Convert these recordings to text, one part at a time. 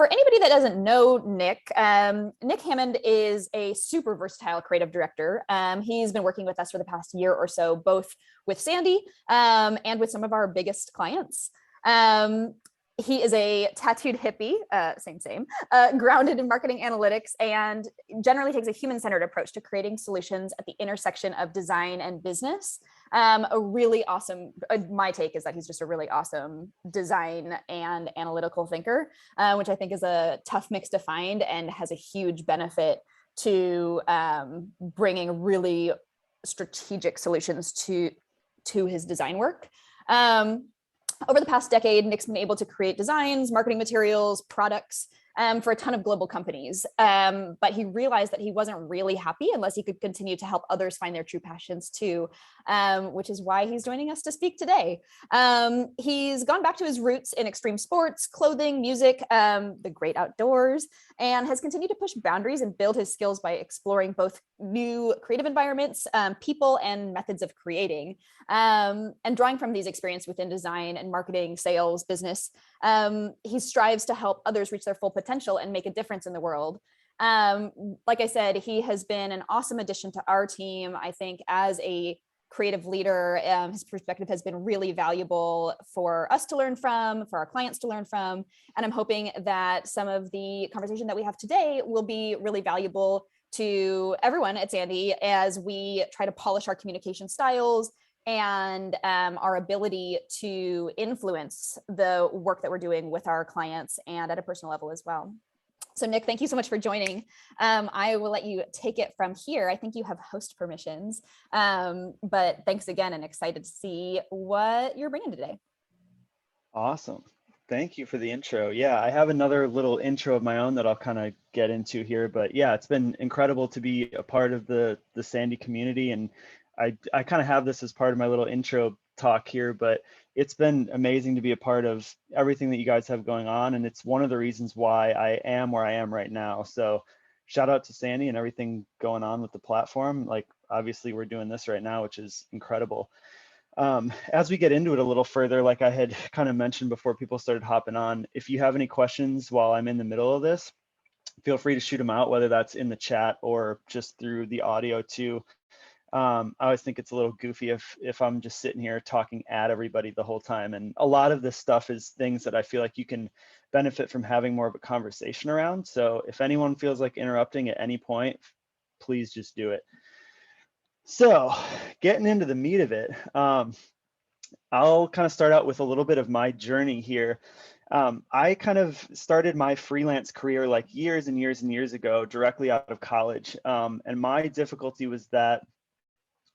For anybody that doesn't know Nick, Nick Hammond is a super versatile creative director. He's been working with us for the past year or so, both with Sandy and with some of our biggest clients. He is a tattooed hippie, same, grounded in marketing analytics, and generally takes a human-centered approach to creating solutions at the intersection of design and business. A really awesome, my take is that he's just a really awesome design and analytical thinker, which I think is a tough mix to find and has a huge benefit to bringing really strategic solutions to his design work. Over the past decade, Nick's been able to create designs, marketing materials, products for a ton of global companies. But he realized that he wasn't really happy unless he could continue to help others find their true passions too, which is why he's joining us to speak today. He's gone back to his roots in extreme sports, clothing, music, the great outdoors, and has continued to push boundaries and build his skills by exploring both new creative environments, people, and methods of creating. And drawing from these experiences within design and marketing, sales, business, he strives to help others reach their full potential and make a difference in the world. Like I said, he has been an awesome addition to our team. I think as a creative leader, his perspective has been really valuable for us to learn from, for our clients to learn from. And I'm hoping that some of the conversation that we have today will be really valuable to everyone at Sandy as we try to polish our communication styles and our ability to influence the work that we're doing with our clients and at a personal level as well. So Nick, thank you so much for joining. I will let you take it from here. I think you have host permissions, but thanks again and excited to see what you're bringing today. Awesome. Thank you for the intro. Yeah, I have another little intro of my own that I'll kind of get into here, but yeah, it's been incredible to be a part of the Sandy community, and I kind of have this as part of my little intro talk here, but it's been amazing to be a part of everything that you guys have going on, and it's one of the reasons why I am where I am right now. So shout out to Sandy and everything going on with the platform. Like, obviously we're doing this right now, which is incredible. As we get into it a little further, like I had kind of mentioned before people started hopping on, if you have any questions while I'm in the middle of this, feel free to shoot them out, whether that's in the chat or just through the audio too. I always think it's a little goofy if I'm just sitting here talking at everybody the whole time. And a lot of this stuff is things that I feel like you can benefit from having more of a conversation around. So if anyone feels like interrupting at any point, please just do it. So getting into the meat of it, I'll kind of start out with a little bit of my journey here. I kind of started my freelance career like years and years and years ago, directly out of college. And my difficulty was that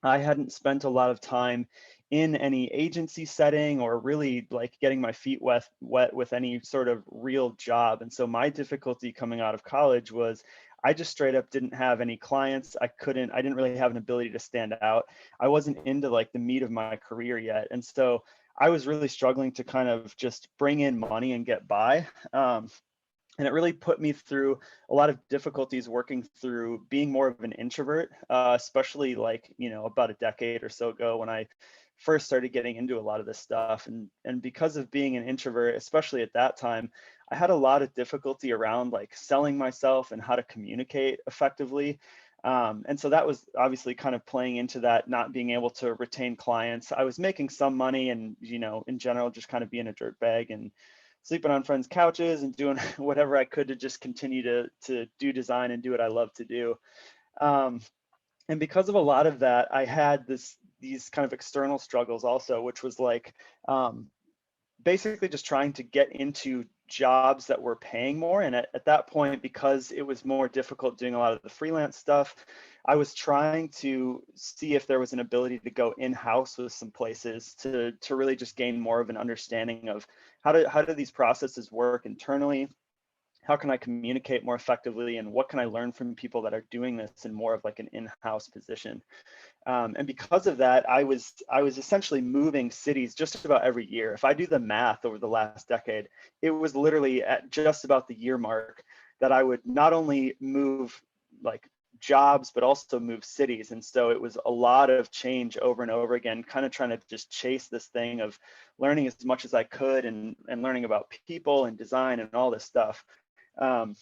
I hadn't spent a lot of time in any agency setting or really like getting my feet wet with any sort of real job. And so my difficulty coming out of college was I just straight up didn't have any clients. I didn't really have an ability to stand out. I wasn't into like the meat of my career yet. And so I was really struggling to kind of just bring in money and get by. And it really put me through a lot of difficulties working through being more of an introvert, especially like, about a decade or so ago when I first started getting into a lot of this stuff. And because of being an introvert, especially at that time, I had a lot of difficulty around like selling myself and how to communicate effectively. And so that was obviously kind of playing into that, not being able to retain clients. I was making some money and, in general, just kind of being a dirtbag and sleeping on friends' couches and doing whatever I could to just continue to do design and do what I love to do. And because of a lot of that, I had these kind of external struggles also, which was like basically just trying to get into jobs that were paying more. And at that point, because it was more difficult doing a lot of the freelance stuff, I was trying to see if there was an ability to go in-house with some places to really just gain more of an understanding of how do these processes work internally, how can I communicate more effectively, and what can I learn from people that are doing this in more of like an in-house position. And because of that, I was essentially moving cities just about every year. If I do the math over the last decade, it was literally at just about the year mark that I would not only move like jobs, but also move cities. And so it was a lot of change over and over again, kind of trying to just chase this thing of learning as much as I could and learning about people and design and all this stuff. Um,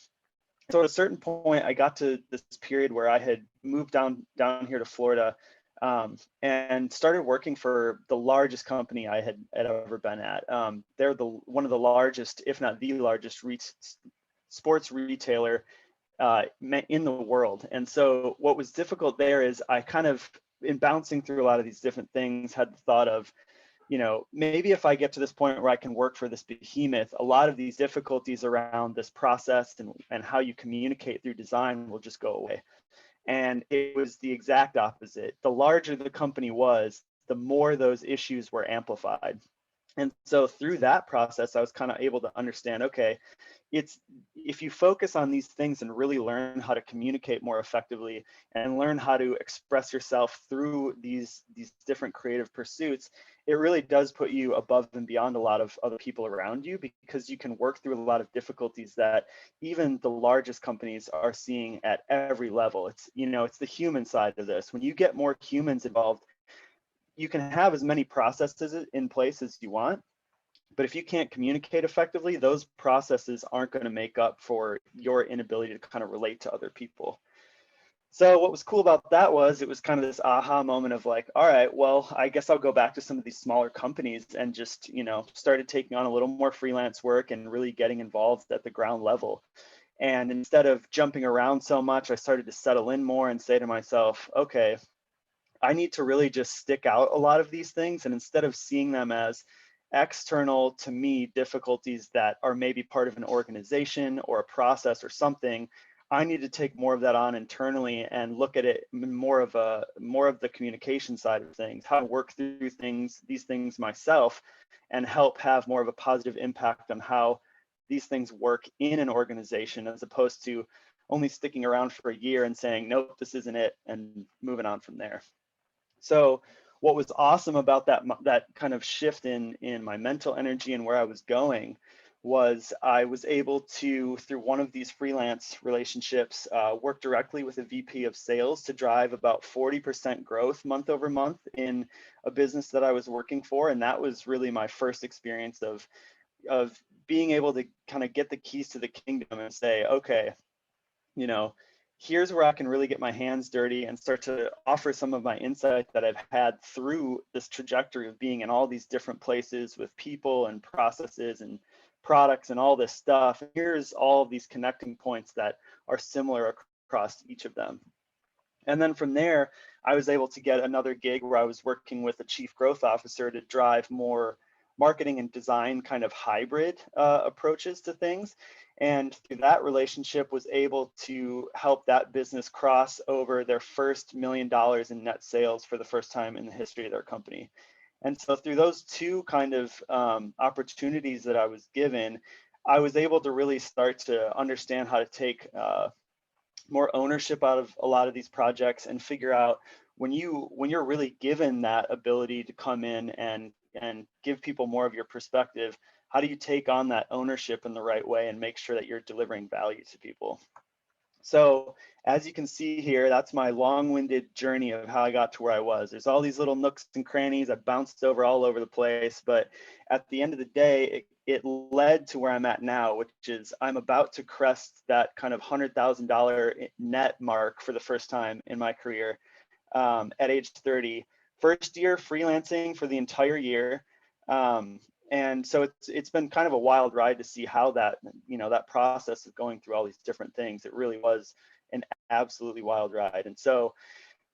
so at a certain point, I got to this period where I had moved down here to Florida, and started working for the largest company I had ever been at. They're one of the largest, if not the largest, sports retailer in the world. And so what was difficult there is I kind of, in bouncing through a lot of these different things, had the thought of, maybe if I get to this point where I can work for this behemoth, a lot of these difficulties around this process and how you communicate through design will just go away. And it was the exact opposite. The larger the company was, the more those issues were amplified. And so through that process, I was kind of able to understand, okay, it's if you focus on these things and really learn how to communicate more effectively and learn how to express yourself through these different creative pursuits, it really does put you above and beyond a lot of other people around you, because you can work through a lot of difficulties that even the largest companies are seeing at every level. It's the human side of this. When you get more humans involved, you can have as many processes in place as you want, but if you can't communicate effectively, those processes aren't going to make up for your inability to kind of relate to other people. So what was cool about that was it was kind of this aha moment of like, all right, well, I guess I'll go back to some of these smaller companies and just, started taking on a little more freelance work and really getting involved at the ground level. And instead of jumping around so much, I started to settle in more and say to myself, okay, I need to really just stick out a lot of these things. And instead of seeing them as external to me difficulties that are maybe part of an organization or a process or something, I need to take more of that on internally and look at it more of the communication side of things, how to work through these things myself, and help have more of a positive impact on how these things work in an organization, as opposed to only sticking around for a year and saying, nope, this isn't it, and moving on from there. So what was awesome about that kind of shift in my mental energy and where I was going was I was able to, through one of these freelance relationships, work directly with a VP of sales to drive about 40% growth month over month in a business that I was working for. And that was really my first experience of being able to kind of get the keys to the kingdom and say, okay, here's where I can really get my hands dirty and start to offer some of my insight that I've had through this trajectory of being in all these different places with people and processes and products and all this stuff. Here's all of these connecting points that are similar across each of them. And then from there, I was able to get another gig where I was working with a chief growth officer to drive more marketing and design kind of hybrid approaches to things. And through that relationship was able to help that business cross over their first $1 million in net sales for the first time in the history of their company. And so through those two kind of opportunities that I was given, I was able to really start to understand how to take more ownership out of a lot of these projects and figure out when you're really given that ability to come in and give people more of your perspective, how do you take on that ownership in the right way and make sure that you're delivering value to people? So as you can see here, that's my long-winded journey of how I got to where I was. There's all these little nooks and crannies. I bounced over all over the place, but at the end of the day, it led to where I'm at now, which is I'm about to crest that kind of $100,000 net mark for the first time in my career at age 30. First year freelancing for the entire year. And so it's been kind of a wild ride to see how that process of going through all these different things, it really was an absolutely wild ride. And so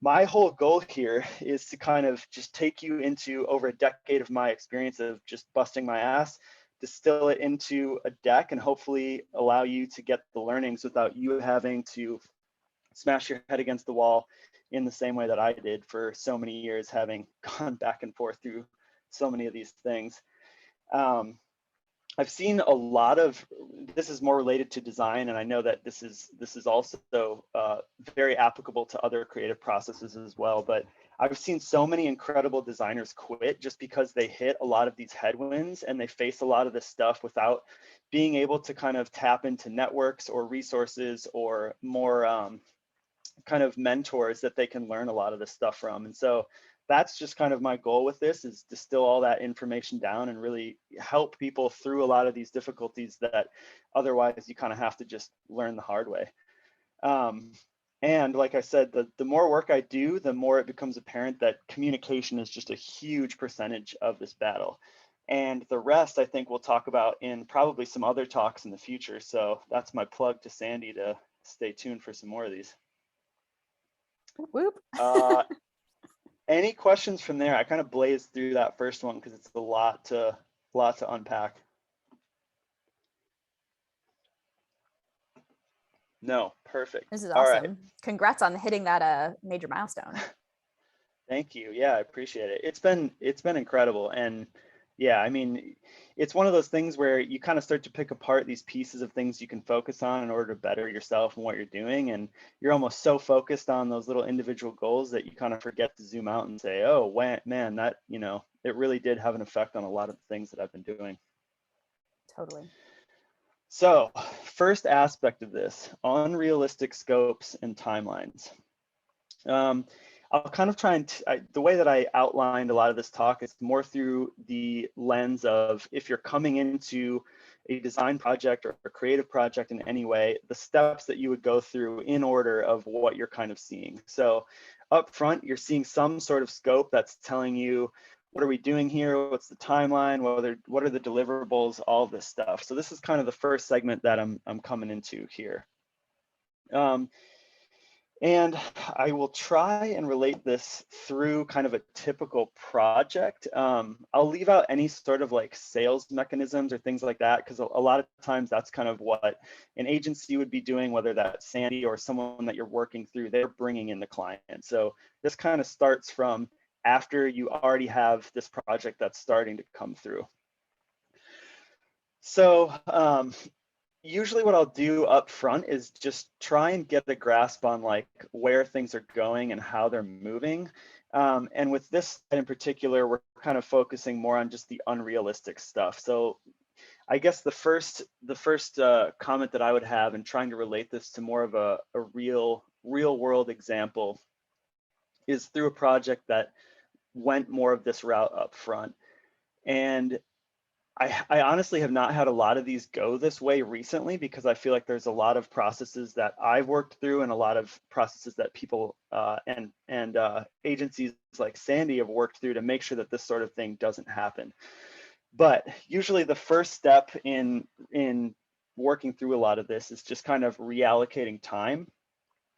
my whole goal here is to kind of just take you into over a decade of my experience of just busting my ass, distill it into a deck, and hopefully allow you to get the learnings without you having to smash your head against the wall in the same way that I did for so many years, having gone back and forth through so many of these things. I've seen a lot of, this is more related to design, and I know that this is also very applicable to other creative processes as well, but I've seen so many incredible designers quit just because they hit a lot of these headwinds and they face a lot of this stuff without being able to kind of tap into networks or resources or more kind of mentors that they can learn a lot of this stuff from. And so that's just kind of my goal with this, is distill all that information down and really help people through a lot of these difficulties that otherwise you kind of have to just learn the hard way. And like I said, the more work I do, the more it becomes apparent that communication is just a huge percentage of this battle. And the rest, I think we'll talk about in probably some other talks in the future. So that's my plug to Sandy to stay tuned for some more of these. Whoop. Any questions from there? I kind of blazed through that first one because it's a lot to unpack. No, perfect. This is All awesome. right. Congrats on hitting that major milestone. Thank you. Yeah, I appreciate it. It's been incredible. And yeah, I mean, it's one of those things where you kind of start to pick apart these pieces of things you can focus on in order to better yourself and what you're doing. And you're almost so focused on those little individual goals that you kind of forget to zoom out and say, oh, man, that, it really did have an effect on a lot of the things that I've been doing. Totally. So first aspect of this, unrealistic scopes and timelines. I'll kind of try and, the way that I outlined a lot of this talk is more through the lens of, if you're coming into a design project or a creative project in any way, the steps that you would go through in order of what you're kind of seeing. So up front, you're seeing some sort of scope that's telling you, what are we doing here? What's the timeline? What are the deliverables? All of this stuff. So this is kind of the first segment that I'm coming into here. And I will try and relate this through kind of a typical project. I'll leave out any sort of like sales mechanisms or things like that, because a lot of times that's kind of what an agency would be doing, whether that's Sandy or someone that you're working through, they're bringing in the client. So this kind of starts from after you already have this project that's starting to come through. So usually what I'll do up front is just try and get a grasp on like where things are going and how they're moving. And with this in particular, we're kind of focusing more on just the unrealistic stuff. So I guess the first comment that I would have in trying to relate this to more of a real world example is through a project that went more of this route up front. And I honestly have not had a lot of these go this way recently, because I feel like there's a lot of processes that I've worked through and a lot of processes that people and agencies like Sandy have worked through to make sure that this sort of thing doesn't happen. But usually the first step in working through a lot of this is just kind of reallocating time.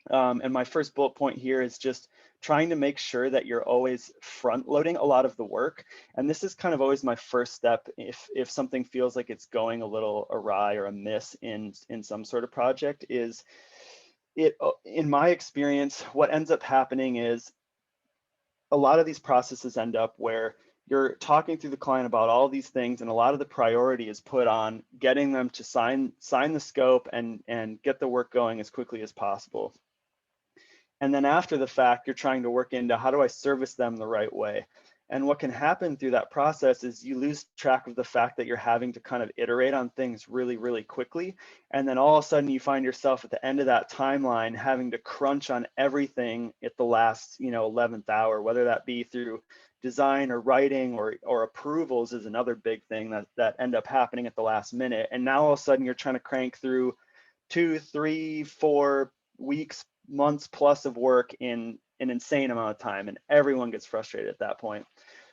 And my first bullet point here is just trying to make sure that you're always front loading a lot of the work. And this is kind of always my first step if something feels like it's going a little awry or amiss in some sort of project. Is it, in my experience, what ends up happening is a lot of these processes end up where you're talking through the client about all these things, and a lot of the priority is put on getting them to sign the scope and get the work going as quickly as possible. And then after the fact, you're trying to work into, how do I service them the right way? And what can happen through that process is you lose track of the fact that you're having to kind of iterate on things really, really quickly. And then all of a sudden you find yourself at the end of that timeline having to crunch on everything at the last, 11th hour, whether that be through design or writing or approvals is another big thing that end up happening at the last minute. And now all of a sudden you're trying to crank through 2, 3, 4 weeks, months plus of work in an insane amount of time, and everyone gets frustrated at that point.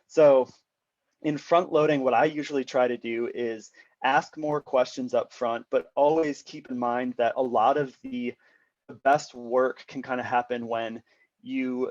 So in front loading, what I usually try to do is ask more questions up front, but always keep in mind that a lot of the best work can kind of happen when you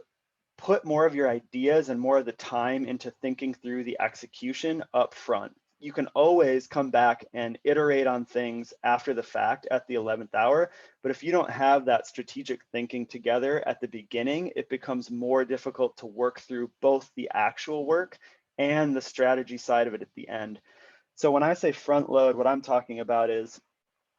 put more of your ideas and more of the time into thinking through the execution up front. You can always come back and iterate on things after the fact at the 11th hour. But if you don't have that strategic thinking together at the beginning, it becomes more difficult to work through both the actual work and the strategy side of it at the end. So when I say front load, what I'm talking about is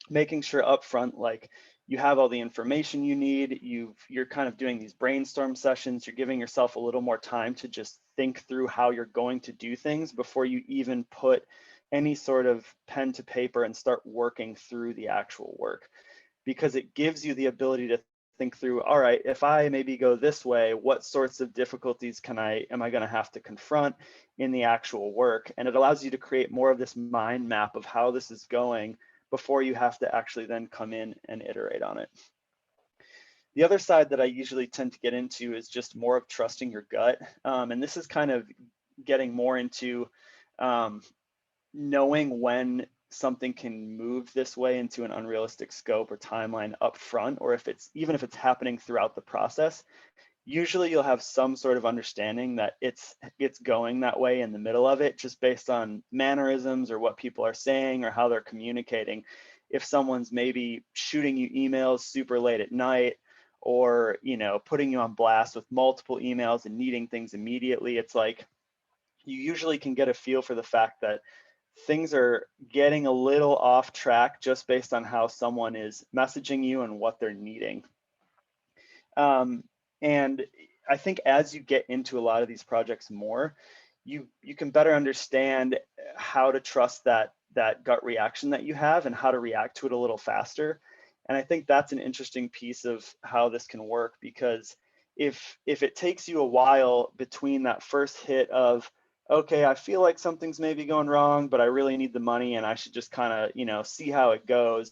making sure up front, like, you have all the information you need, you're kind of doing these brainstorm sessions, you're giving yourself a little more time to just think through how you're going to do things before you even put any sort of pen to paper and start working through the actual work, because it gives you the ability to think through, all right, if I maybe go this way, what sorts of difficulties am I going to have to confront in the actual work? And it allows you to create more of this mind map of how this is going before you have to actually then come in and iterate on it. The other side that I usually tend to get into is just more of trusting your gut. And this is kind of getting more into knowing when something can move this way into an unrealistic scope or timeline up front, or even if it's happening throughout the process. Usually you'll have some sort of understanding that it's going that way in the middle of it, just based on mannerisms or what people are saying or how they're communicating. If someone's maybe shooting you emails super late at night, or putting you on blast with multiple emails and needing things immediately, it's like you usually can get a feel for the fact that things are getting a little off track just based on how someone is messaging you and what they're needing. And I think as you get into a lot of these projects more, you can better understand how to trust that gut reaction that you have and how to react to it a little faster. And I think that's an interesting piece of how this can work, because if it takes you a while between that first hit of, okay, I feel like something's maybe going wrong, but I really need the money and I should just kind of, see how it goes.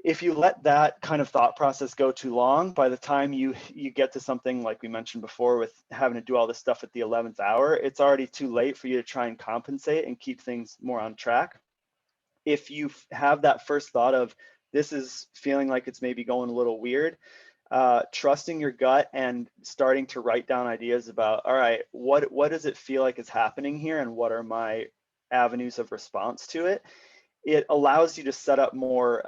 If you let that kind of thought process go too long, by the time you get to something like we mentioned before with having to do all this stuff at the 11th hour, it's already too late for you to try and compensate and keep things more on track. If you have that first thought of, this is feeling like it's maybe going a little weird, trusting your gut and starting to write down ideas about, all right, what does it feel like is happening here and what are my avenues of response to it? It allows you to set up more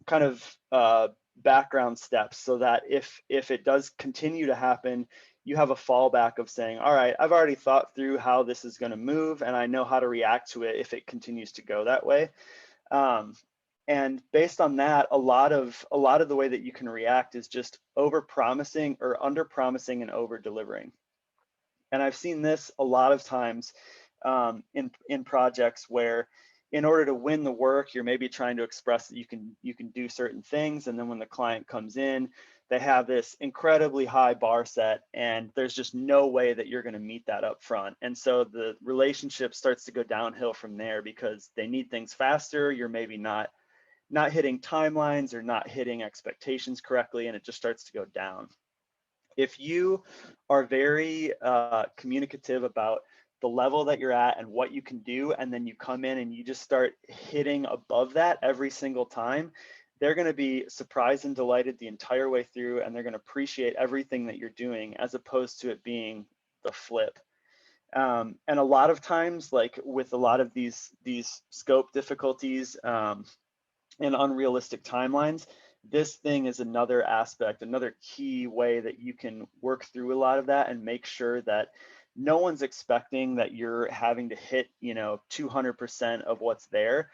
kind of background steps, so that if it does continue to happen, you have a fallback of saying, all right, I've already thought through how this is going to move and I know how to react to it if it continues to go that way. And based on that, a lot of the way that you can react is just over promising or under promising and over delivering. And I've seen this a lot of times in projects where, in order to win the work, you're maybe trying to express that you can do certain things, and then when the client comes in, they have this incredibly high bar set, and there's just no way that you're going to meet that up front. And so the relationship starts to go downhill from there, because they need things faster. You're maybe not hitting timelines or not hitting expectations correctly, and it just starts to go down. If you are very communicative about the level that you're at and what you can do, and then you come in and you just start hitting above that every single time, they're going to be surprised and delighted the entire way through, and they're going to appreciate everything that you're doing, as opposed to it being the flip. And a lot of times, like with a lot of these scope difficulties and unrealistic timelines, this thing is another aspect, another key way that you can work through a lot of that and make sure that no one's expecting that you're having to hit 200% of what's there,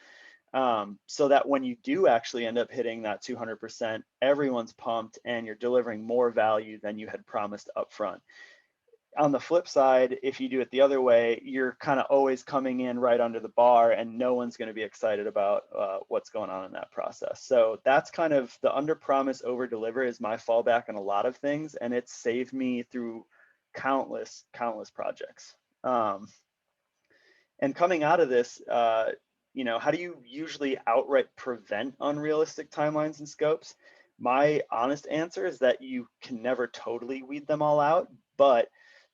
so that when you do actually end up hitting that 200%, everyone's pumped and you're delivering more value than you had promised up front. On the flip side, if you do it the other way, you're kind of always coming in right under the bar, and no one's going to be excited about what's going on in that process. So that's kind of the under promise, over deliver is my fallback on a lot of things, and it's saved me through countless projects. And coming out of this, how do you usually outright prevent unrealistic timelines and scopes? My honest answer is that you can never totally weed them all out, but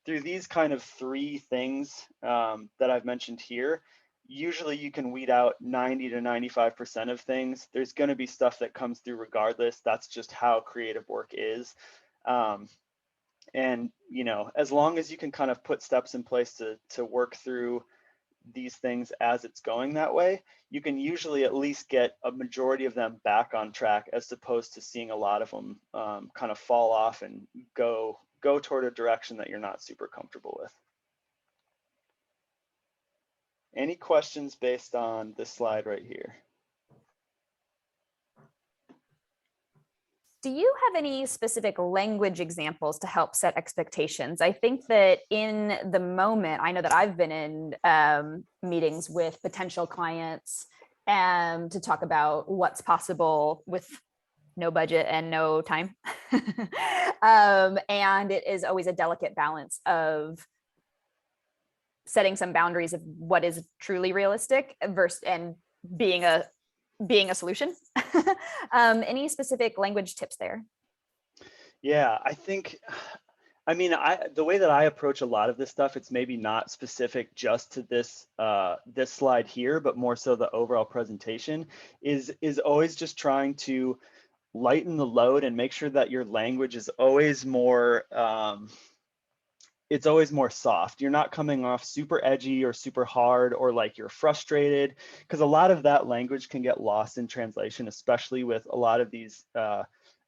through these kind of three things that I've mentioned here, usually you can weed out 90 to 95% of things. There's going to be stuff that comes through regardless. That's just how creative work is. And as long as you can kind of put steps in place to work through these things as it's going that way, you can usually at least get a majority of them back on track, as opposed to seeing a lot of them kind of fall off and go toward a direction that you're not super comfortable with. Any questions based on this slide right here? Do you have any specific language examples to help set expectations? I think that in the moment, I know that I've been in meetings with potential clients to talk about what's possible with no budget and no time. And it is always a delicate balance of setting some boundaries of what is truly realistic versus and being a solution. Any specific language tips there? Yeah, I think, I mean, the way that I approach a lot of this stuff, it's maybe not specific just to this this slide here, but more so the overall presentation is always just trying to lighten the load and make sure that your language is always more it's always more soft. You're not coming off super edgy or super hard or like you're frustrated, because a lot of that language can get lost in translation, especially with a lot of these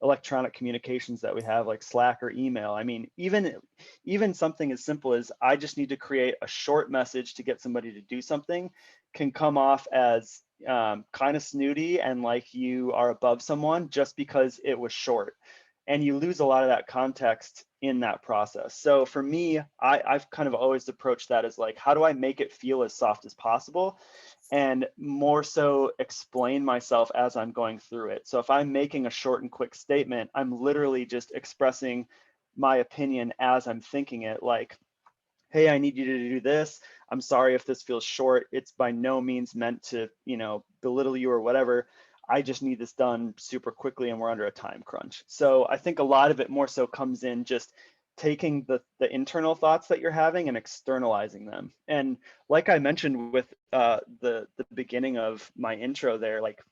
electronic communications that we have like Slack or email. I mean, even something as simple as I just need to create a short message to get somebody to do something can come off as kind of snooty and like you are above someone just because it was short. And you lose a lot of that context in that process. So for me, I've kind of always approached that as like, how do I make it feel as soft as possible? And more so explain myself as I'm going through it. So if I'm making a short and quick statement, I'm literally just expressing my opinion as I'm thinking it, like, hey, I need you to do this. I'm sorry if this feels short. It's by no means meant to, belittle you or whatever. I just need this done super quickly and we're under a time crunch. So I think a lot of it more so comes in just taking the internal thoughts that you're having and externalizing them. And like I mentioned with the beginning of my intro there, like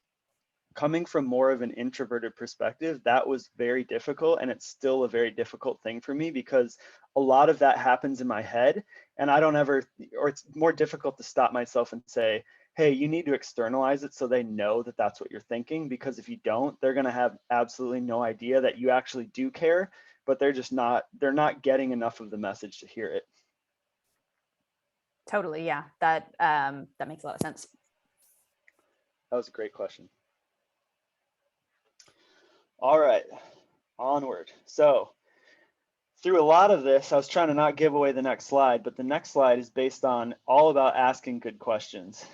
coming from more of an introverted perspective, that was very difficult. And it's still a very difficult thing for me because a lot of that happens in my head and I don't ever, or it's more difficult to stop myself and say, hey, you need to externalize it so they know that that's what you're thinking. Because if you don't, they're going to have absolutely no idea that you actually do care, but they're not getting enough of the message to hear it. Totally. Yeah. That makes a lot of sense. That was a great question. All right, onward. So through a lot of this, I was trying to not give away the next slide, but the next slide is based on all about asking good questions,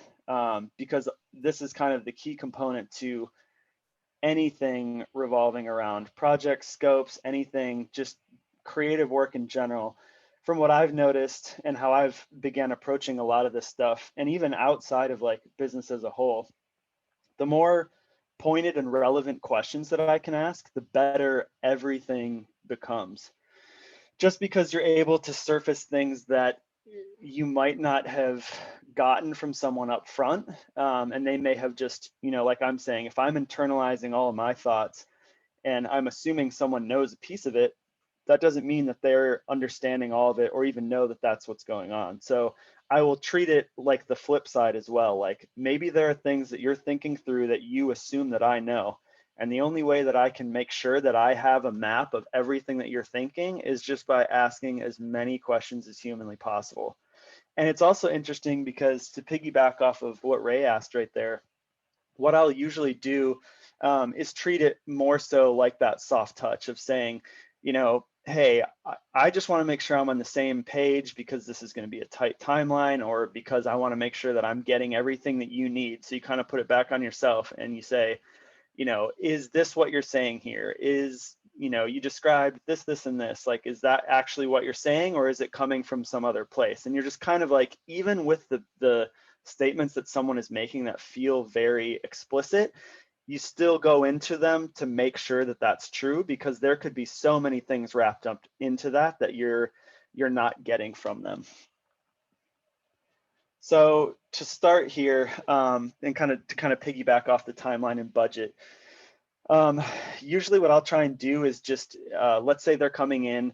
because this is kind of the key component to anything revolving around projects, scopes, anything, just creative work in general. From what I've noticed and how I've began approaching a lot of this stuff, and even outside of like business as a whole, the more pointed and relevant questions that I can ask, the better everything becomes. Just because you're able to surface things that you might not have gotten from someone up front, and they may have just, like I'm saying, if I'm internalizing all of my thoughts and I'm assuming someone knows a piece of it, that doesn't mean that they're understanding all of it or even know that that's what's going on. So I will treat it like the flip side as well. Like maybe there are things that you're thinking through that you assume that I know. And the only way that I can make sure that I have a map of everything that you're thinking is just by asking as many questions as humanly possible. And it's also interesting because to piggyback off of what Ray asked right there, what I'll usually do is treat it more so like that soft touch of saying, hey, I just want to make sure I'm on the same page because this is going to be a tight timeline, or because I want to make sure that I'm getting everything that you need. So you kind of put it back on yourself and you say, is this what you're saying here? Is, you described this, this, and this, like, is that actually what you're saying, or is it coming from some other place? And you're just kind of like, even with the statements that someone is making that feel very explicit, you still go into them to make sure that that's true, because there could be so many things wrapped up into that you're not getting from them. So to start here, and to kind of piggyback off the timeline and budget, usually what I'll try and do is just, let's say they're coming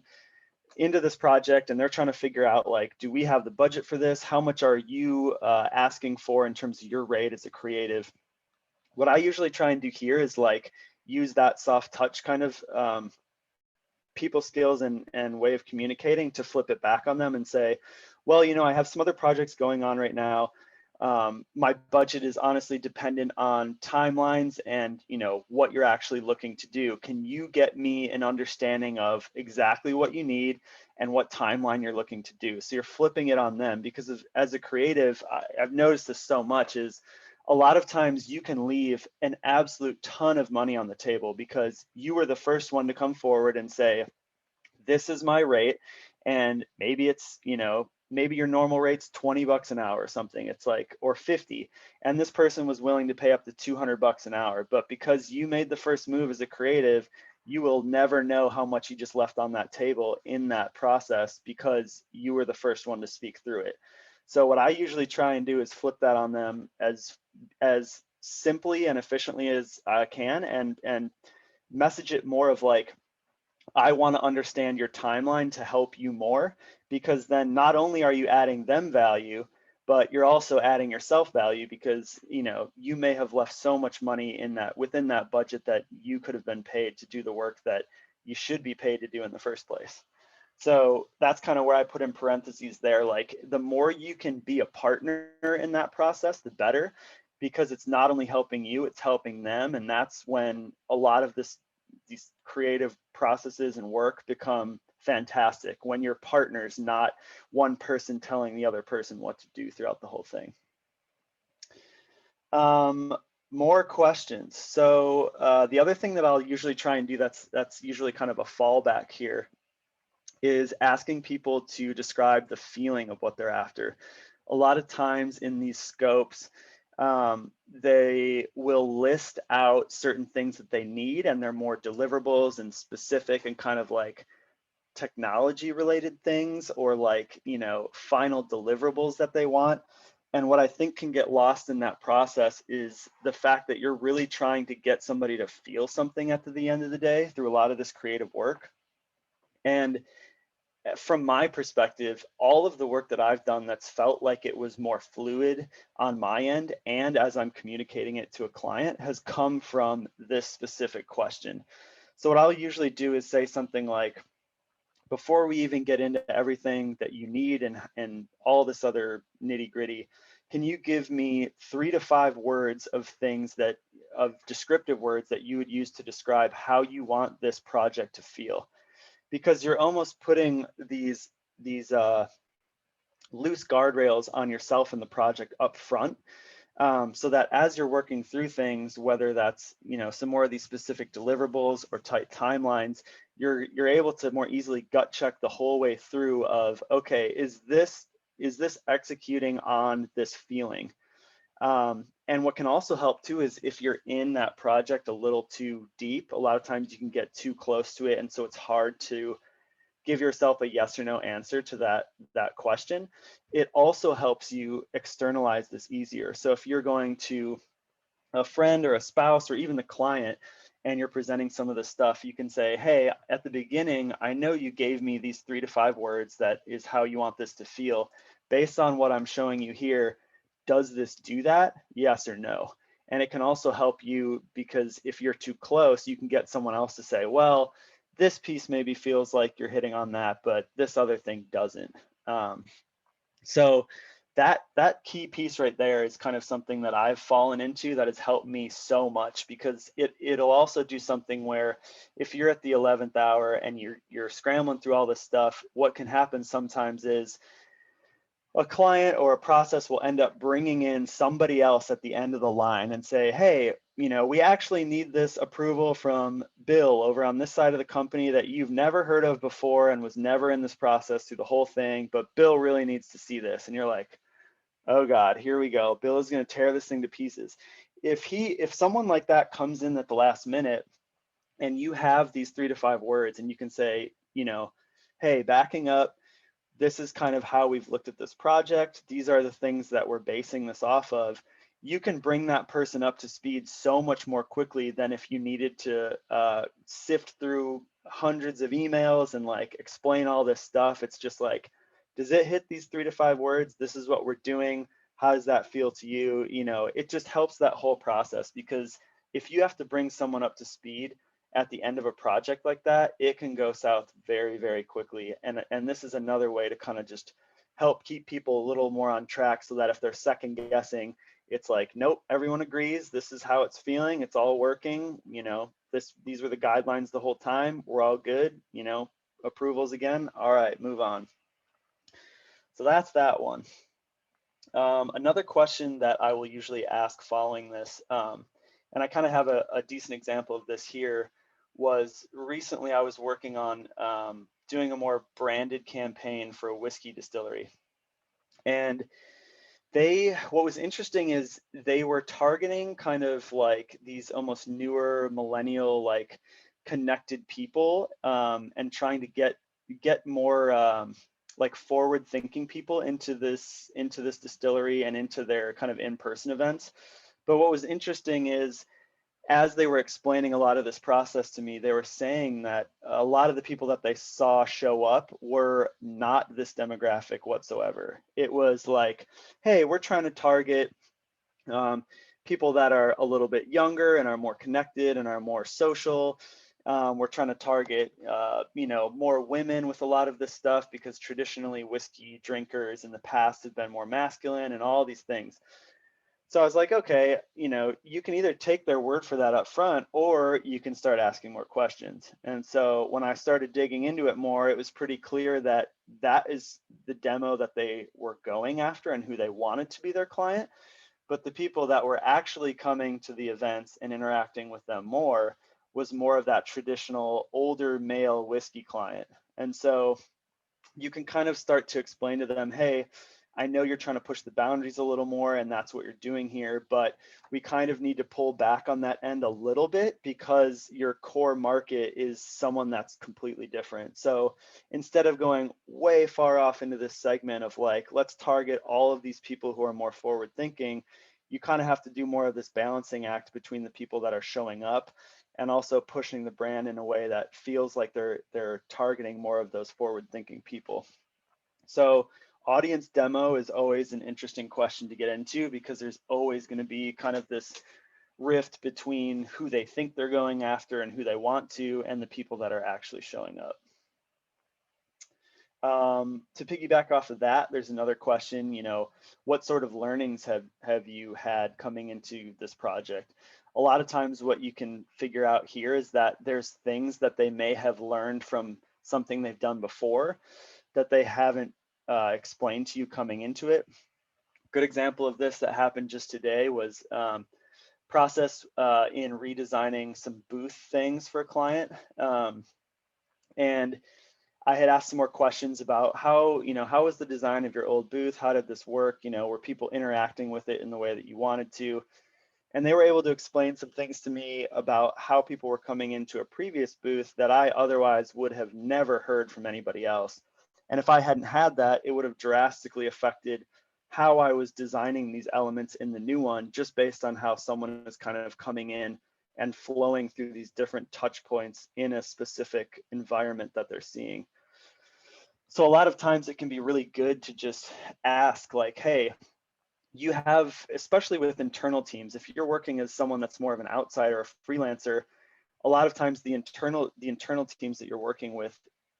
into this project and they're trying to figure out, like, do we have the budget for this? How much are you asking for in terms of your rate as a creative? What I usually try and do here is like use that soft touch kind of people skills and way of communicating to flip it back on them and say, well, I have some other projects going on right now. My budget is honestly dependent on timelines and what you're actually looking to do. Can you get me an understanding of exactly what you need and what timeline you're looking to do? So you're flipping it on them, because as a creative, I've noticed this so much, is a lot of times you can leave an absolute ton of money on the table because you were the first one to come forward and say, this is my rate. And maybe it's, maybe your normal rate's 20 bucks an hour or something. It's like, or 50. And this person was willing to pay up to 200 bucks an hour. But because you made the first move as a creative, you will never know how much you just left on that table in that process because you were the first one to speak through it. So what I usually try and do is flip that on them as simply and efficiently as I can, and message it more of like, I want to understand your timeline to help you more, because then not only are you adding them value, but you're also adding yourself value, because you may have left so much money in that, within that budget, that you could have been paid to do the work that you should be paid to do in the first place. So that's kind of where I put in parentheses there, like the more you can be a partner in that process, the better, because it's not only helping you, it's helping them. And that's when a lot of these creative processes and work become fantastic, when you're partners, not one person telling the other person what to do throughout the whole thing. More questions. So the other thing that I'll usually try and do, that's usually kind of a fallback here, is asking people to describe the feeling of what they're after. A lot of times in these scopes, they will list out certain things that they need, and they're more deliverables and specific and kind of like technology related things, or like, final deliverables that they want. And what I think can get lost in that process is the fact that you're really trying to get somebody to feel something at the end of the day through a lot of this creative work. And from my perspective, all of the work that I've done that's felt like it was more fluid on my end, and as I'm communicating it to a client, has come from this specific question. So what I'll usually do is say something like, before we even get into everything that you need and all this other nitty gritty, can you give me 3 to 5 words of descriptive words that you would use to describe how you want this project to feel? Because you're almost putting these loose guardrails on yourself and the project up front, so that as you're working through things, whether that's some more of these specific deliverables or tight timelines, you're able to more easily gut check the whole way through of, okay, is this executing on this feeling? And what can also help too is if you're in that project a little too deep, a lot of times you can get too close to it, and so it's hard to give yourself a yes or no answer to that question. It also helps you externalize this easier. So if you're going to a friend or a spouse or even the client, and you're presenting some of the stuff, you can say, hey, at the beginning, I know you gave me these 3 to 5 words, that is how you want this to feel. Based on what I'm showing you here, does this do that? Yes or no? And it can also help you, because if you're too close, you can get someone else to say, well, this piece maybe feels like you're hitting on that, but this other thing doesn't. So that key piece right there is kind of something that I've fallen into that has helped me so much, because it'll also do something where if you're at the 11th hour and you're scrambling through all this stuff, what can happen sometimes is a client or a process will end up bringing in somebody else at the end of the line and say, hey, we actually need this approval from Bill over on this side of the company that you've never heard of before and was never in this process through the whole thing, but Bill really needs to see this. And you're like, oh God, here we go. Bill is going to tear this thing to pieces. If someone like that comes in at the last minute and you have these 3 to 5 words, and you can say, hey, backing up, this is kind of how we've looked at this project. These are the things that we're basing this off of. You can bring that person up to speed so much more quickly than if you needed to sift through hundreds of emails and like explain all this stuff. It's just like, does it hit these 3 to 5 words? This is what we're doing. How does that feel to you? It just helps that whole process, because if you have to bring someone up to speed at the end of a project like that, it can go south very, very quickly. And this is another way to kind of just help keep people a little more on track, so that if they're second guessing, it's like, nope, everyone agrees. This is how it's feeling. It's all working. These were the guidelines the whole time. We're all good. Approvals again. All right, move on. So that's that one. Another question that I will usually ask following this, and I kind of have a decent example of this here, was recently I was working on doing a more branded campaign for a whiskey distillery. And what was interesting is they were targeting kind of like these almost newer millennial, like connected people, and trying to get more like forward thinking people into this distillery and into their kind of in-person events. But what was interesting is, as they were explaining a lot of this process to me, they were saying that a lot of the people that they saw show up were not this demographic whatsoever. It was like, hey, we're trying to target people that are a little bit younger and are more connected and are more social. We're trying to target, more women with a lot of this stuff, because traditionally whiskey drinkers in the past have been more masculine and all these things. So I was like, okay, you can either take their word for that up front, or you can start asking more questions. And so when I started digging into it more, it was pretty clear that that is the demo that they were going after and who they wanted to be their client. But the people that were actually coming to the events and interacting with them more was more of that traditional older male whiskey client. And so you can kind of start to explain to them, hey, I know you're trying to push the boundaries a little more, and that's what you're doing here, but we kind of need to pull back on that end a little bit, because your core market is someone that's completely different. So instead of going way far off into this segment of like, let's target all of these people who are more forward thinking, you kind of have to do more of this balancing act between the people that are showing up and also pushing the brand in a way that feels like they're targeting more of those forward thinking people. So audience demo is always an interesting question to get into, because there's always going to be kind of this rift between who they think they're going after and who they want to, and the people that are actually showing up. To piggyback off of that, there's another question, what sort of learnings have you had coming into this project? A lot of times what you can figure out here is that there's things that they may have learned from something they've done before that they haven't explained to you coming into it. Good example of this that happened just today was process in redesigning some booth things for a client. And I had asked some more questions about how was the design of your old booth? How did this work? Were people interacting with it in the way that you wanted to? And they were able to explain some things to me about how people were coming into a previous booth that I otherwise would have never heard from anybody else. And if I hadn't had that, it would have drastically affected how I was designing these elements in the new one, just based on how someone is kind of coming in and flowing through these different touch points in a specific environment that they're seeing. So a lot of times it can be really good to just ask, like, hey, you have, especially with internal teams, if you're working as someone that's more of an outsider, a freelancer, a lot of times the internal teams that you're working with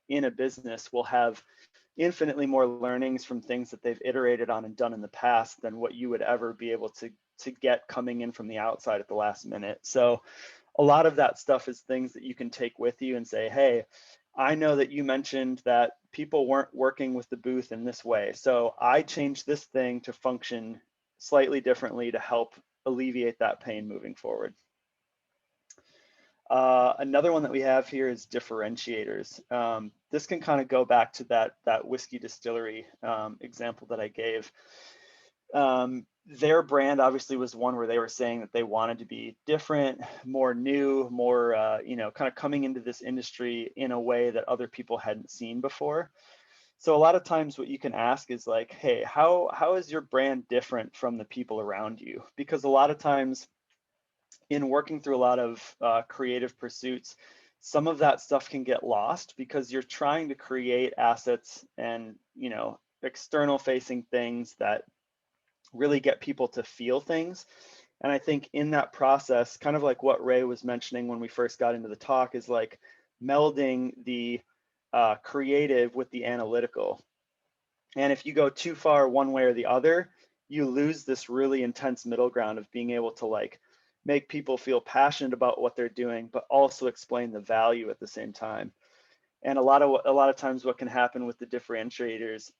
in a business will have infinitely more learnings from things that they've iterated on and done in the past than what you would ever be able to get coming in from the outside at the last minute. So a lot of that stuff is things that you can take with you and say, hey, I know that you mentioned that people weren't working with the booth in this way, so I changed this thing to function slightly differently to help alleviate that pain moving forward. Another one that we have here is differentiators. This can kind of go back to that whiskey distillery example that I gave. Their brand obviously was one where they were saying that they wanted to be different, more new, more kind of coming into this industry in a way that other people hadn't seen before. So a lot of times what you can ask is like, hey, how is your brand different from the people around you? Because a lot of times in working through a lot of creative pursuits, some of that stuff can get lost because you're trying to create assets and external facing things that really get people to feel things. And I think in that process, kind of like what Ray was mentioning when we first got into the talk, is like melding the creative with the analytical. And if you go too far one way or the other, you lose this really intense middle ground of being able to like make people feel passionate about what they're doing, but also explain the value at the same time. And a lot of times what can happen with the differentiators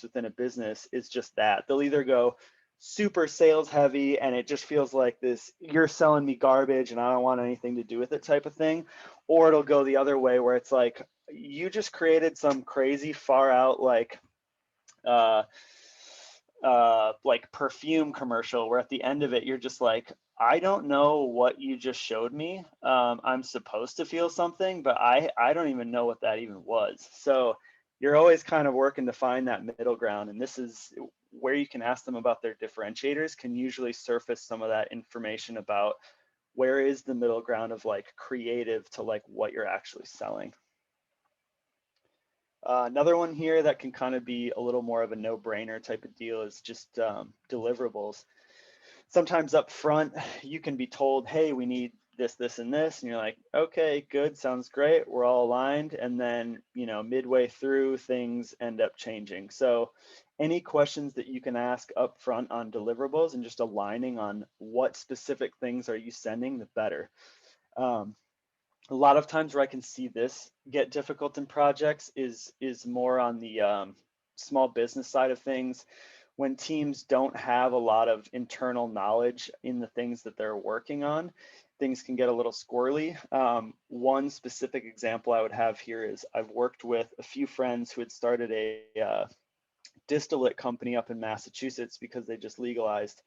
within a business is just that. They'll either go super sales heavy and it just feels like this, you're selling me garbage and I don't want anything to do with it type of thing, or it'll go the other way where it's like you just created some crazy far out uh like perfume commercial where at the end of it you're just like, I don't know what you just showed me. I'm supposed to feel something, but I don't even know what that even was. So you're always kind of working to find that middle ground, and this is where you can ask them about their differentiators, can usually surface some of that information about where is the middle ground of like creative to like what you're actually selling. Another one here that can kind of be a little more of a no-brainer type of deal is just deliverables. Sometimes up front, you can be told, hey, we need this, this, and this. And you're like, okay, good, sounds great. We're all aligned. And then, midway through, things end up changing. So any questions that you can ask up front on deliverables and just aligning on what specific things are you sending, the better. A lot of times where I can see this get difficult in projects is more on the small business side of things. When teams don't have a lot of internal knowledge in the things that they're working on, things can get a little squirrely. One specific example I would have here is I've worked with a few friends who had started a distillate company up in Massachusetts because they just legalized.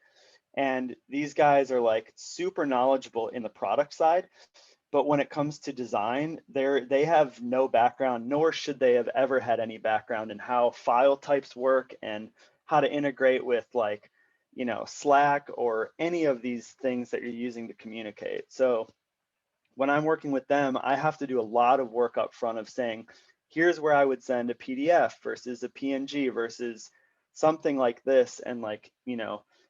And these guys are like super knowledgeable in the product side, but when it comes to design, they have no background, nor should they have ever had any background in how file types work and how to integrate with like, Slack or any of these things that you're using to communicate. So when I'm working with them, I have to do a lot of work up front of saying, here's where I would send a PDF versus a PNG versus something like this. And like,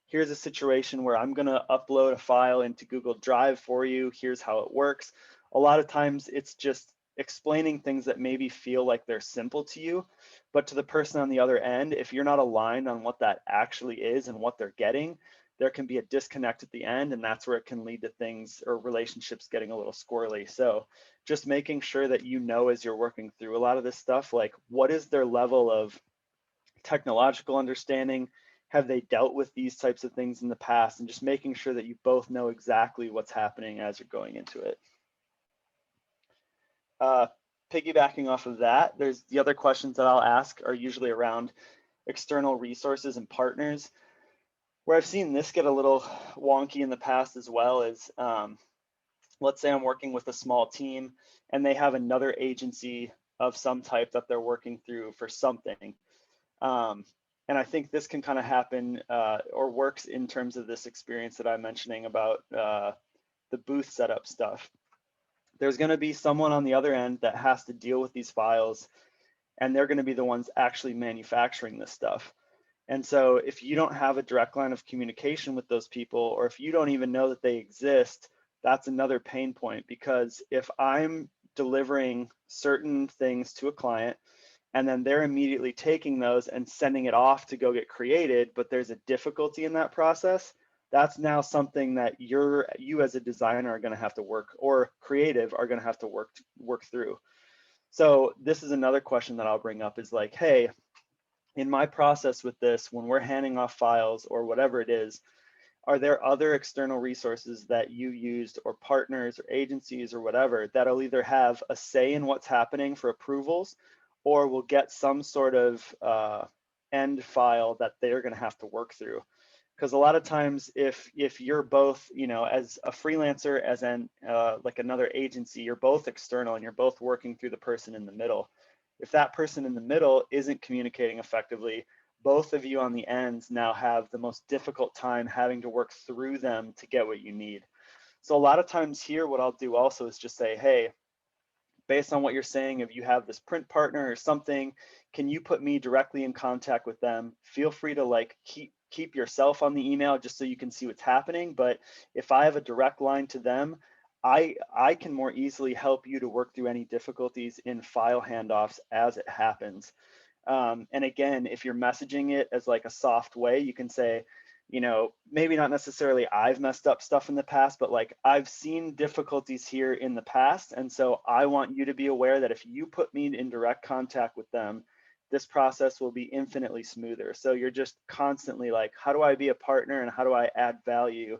here's a situation where I'm going to upload a file into Google Drive for you. Here's how it works. A lot of times it's just explaining things that maybe feel like they're simple to you, but to the person on the other end, if you're not aligned on what that actually is and what they're getting, there can be a disconnect at the end, and that's where it can lead to things or relationships getting a little squirrely. So just making sure that as you're working through a lot of this stuff, like what is their level of technological understanding? Have they dealt with these types of things in the past? And just making sure that you both know exactly what's happening as you're going into it. Piggybacking off of that, there's the other questions that I'll ask are usually around external resources and partners. Where I've seen this get a little wonky in the past as well is, let's say I'm working with a small team and they have another agency of some type that they're working through for something. And I think this can kind of happen or works in terms of this experience that I'm mentioning about the booth setup stuff. There's going to be someone on the other end that has to deal with these files, and they're going to be the ones actually manufacturing this stuff. And so if you don't have a direct line of communication with those people, or if you don't even know that they exist, that's another pain point. Because if I'm delivering certain things to a client and then they're immediately taking those and sending it off to go get created, but there's a difficulty in that process, that's now something that you as a designer are going to have to work, or creative are going to have to work through. So this is another question that I'll bring up is like, hey, in my process with this, when we're handing off files or whatever it is, are there other external resources that you used, or partners or agencies or whatever, that'll either have a say in what's happening for approvals, or will get some sort of end file that they're going to have to work through? Because a lot of times if you're both, as a freelancer, as an like another agency, you're both external and you're both working through the person in the middle. If that person in the middle isn't communicating effectively, both of you on the ends now have the most difficult time having to work through them to get what you need. So a lot of times here, what I'll do also is just say, hey, based on what you're saying, if you have this print partner or something, can you put me directly in contact with them? Feel free to like keep yourself on the email just so you can see what's happening. But if I have a direct line to them, I can more easily help you to work through any difficulties in file handoffs as it happens. And again, if you're messaging it as like a soft way, you can say, you know, maybe not necessarily I've messed up stuff in the past, but like I've seen difficulties here in the past. And so I want you to be aware that if you put me in direct contact with them, this process will be infinitely smoother. So you're just constantly like, how do I be a partner and how do I add value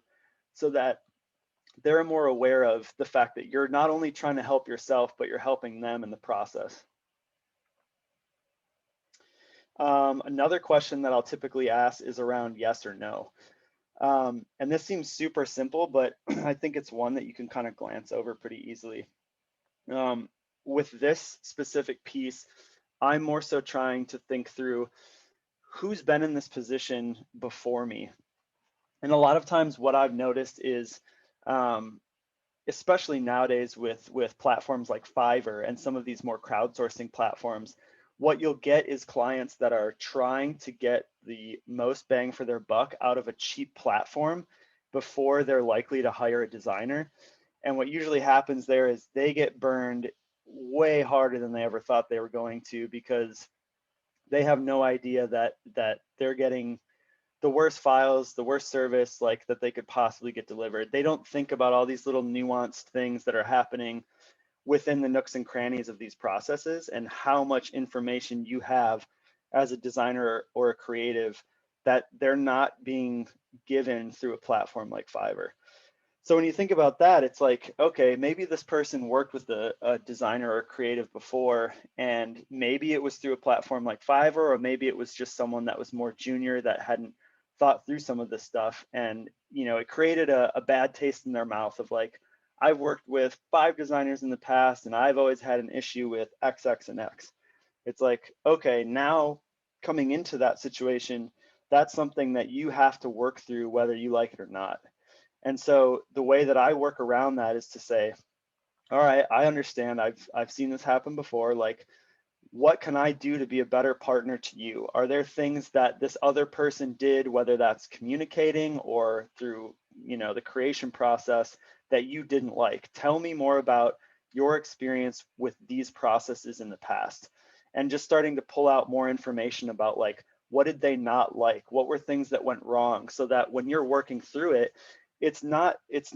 so that they're more aware of the fact that you're not only trying to help yourself, but you're helping them in the process. Another question that I'll typically ask is around yes or no. And this seems super simple, but I think it's one that you can kind of glance over pretty easily. With this specific piece, I'm more so trying to think through who's been in this position before me. And a lot of times what I've noticed is, especially nowadays with platforms like Fiverr and some of these more crowdsourcing platforms, what you'll get is clients that are trying to get the most bang for their buck out of a cheap platform before they're likely to hire a designer. And what usually happens there is they get burned way harder than they ever thought they were going to, because they have no idea that they're getting the worst files, the worst service like that they could possibly get delivered. They don't think about all these little nuanced things that are happening within the nooks and crannies of these processes, and how much information you have as a designer or a creative that they're not being given through a platform like Fiverr. So when you think about that, it's like, okay, maybe this person worked with a designer or a creative before, and maybe it was through a platform like Fiverr, or maybe it was just someone that was more junior that hadn't thought through some of this stuff. And, you know, it created a bad taste in their mouth of like, I've worked with 5 designers in the past and I've always had an issue with X, X, and X. It's like, okay, now coming into that situation, that's something that you have to work through whether you like it or not. And so the way that I work around that is to say, all right, I understand. I've seen this happen before. Like, what can I do to be a better partner to you? Are there things that this other person did, whether that's communicating or through, you know, the creation process, that you didn't like? Tell me more about your experience with these processes in the past. And just starting to pull out more information about like, what did they not like? What were things that went wrong? So that when you're working through it, it's not as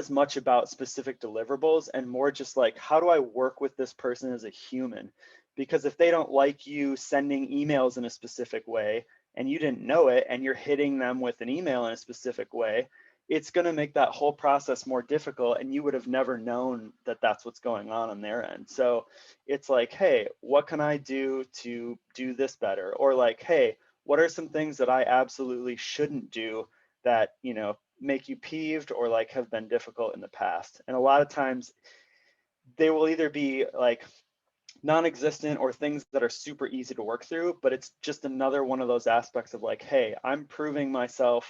much about specific deliverables and more just like, how do I work with this person as a human? Because if they don't like you sending emails in a specific way and you didn't know it, and you're hitting them with an email in a specific way, it's going to make that whole process more difficult, and you would have never known that that's what's going on their end. So it's like, hey, what can I do to do this better? Or like, hey, what are some things that I absolutely shouldn't do that, you know, make you peeved or like have been difficult in the past? And a lot of times they will either be like non-existent or things that are super easy to work through, but it's just another one of those aspects of like, hey, I'm proving to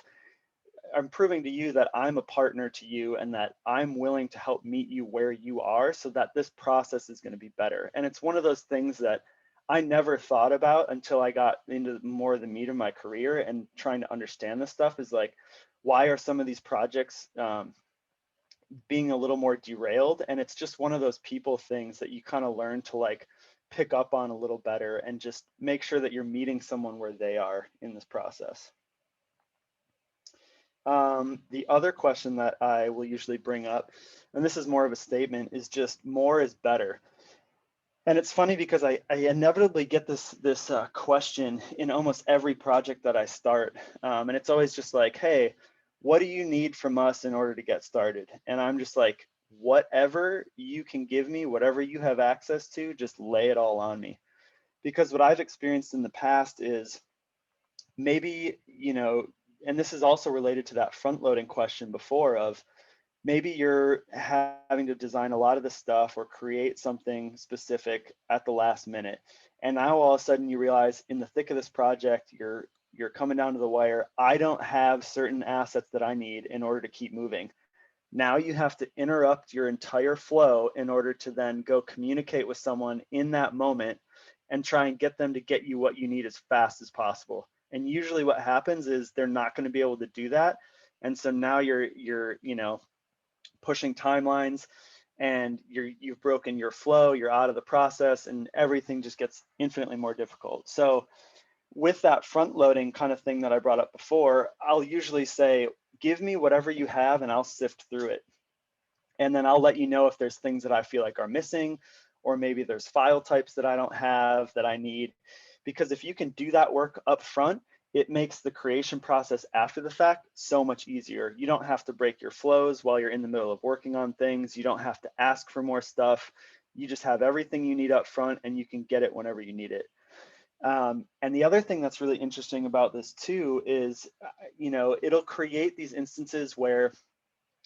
you that I'm a partner to you and that I'm willing to help meet you where you are so that this process is going to be better. And it's one of those things that I never thought about until I got into more of the meat of my career and trying to understand this stuff, is like, why are some of these projects being a little more derailed? And it's just one of those people things that you kind of learn to like pick up on a little better and just make sure that you're meeting someone where they are in this process. The other question that I will usually bring up, and this is more of a statement, is just more is better. And it's funny because I inevitably get this question in almost every project that I start. And it's always just like, hey, what do you need from us in order to get started? And I'm just like, whatever you can give me, whatever you have access to, just lay it all on me. Because what I've experienced in the past is maybe, you know, and this is also related to that front loading question before of, maybe you're having to design a lot of the stuff or create something specific at the last minute. And now all of a sudden you realize in the thick of this project, you're coming down to the wire. I don't have certain assets that I need in order to keep moving. Now you have to interrupt your entire flow in order to then go communicate with someone in that moment and try and get them to get you what you need as fast as possible. And usually what happens is they're not going to be able to do that. And so now you're you know, pushing timelines, and you've broken your flow, you're out of the process, and everything just gets infinitely more difficult. So with that front loading kind of thing that I brought up before, I'll usually say, give me whatever you have and I'll sift through it. And then I'll let you know if there's things that I feel like are missing, or maybe there's file types that I don't have that I need. Because if you can do that work up front, it makes the creation process after the fact so much easier. You don't have to break your flows while you're in the middle of working on things. You don't have to ask for more stuff. You just have everything you need up front and you can get it whenever you need it. And the other thing that's really interesting about this too is, it'll create these instances where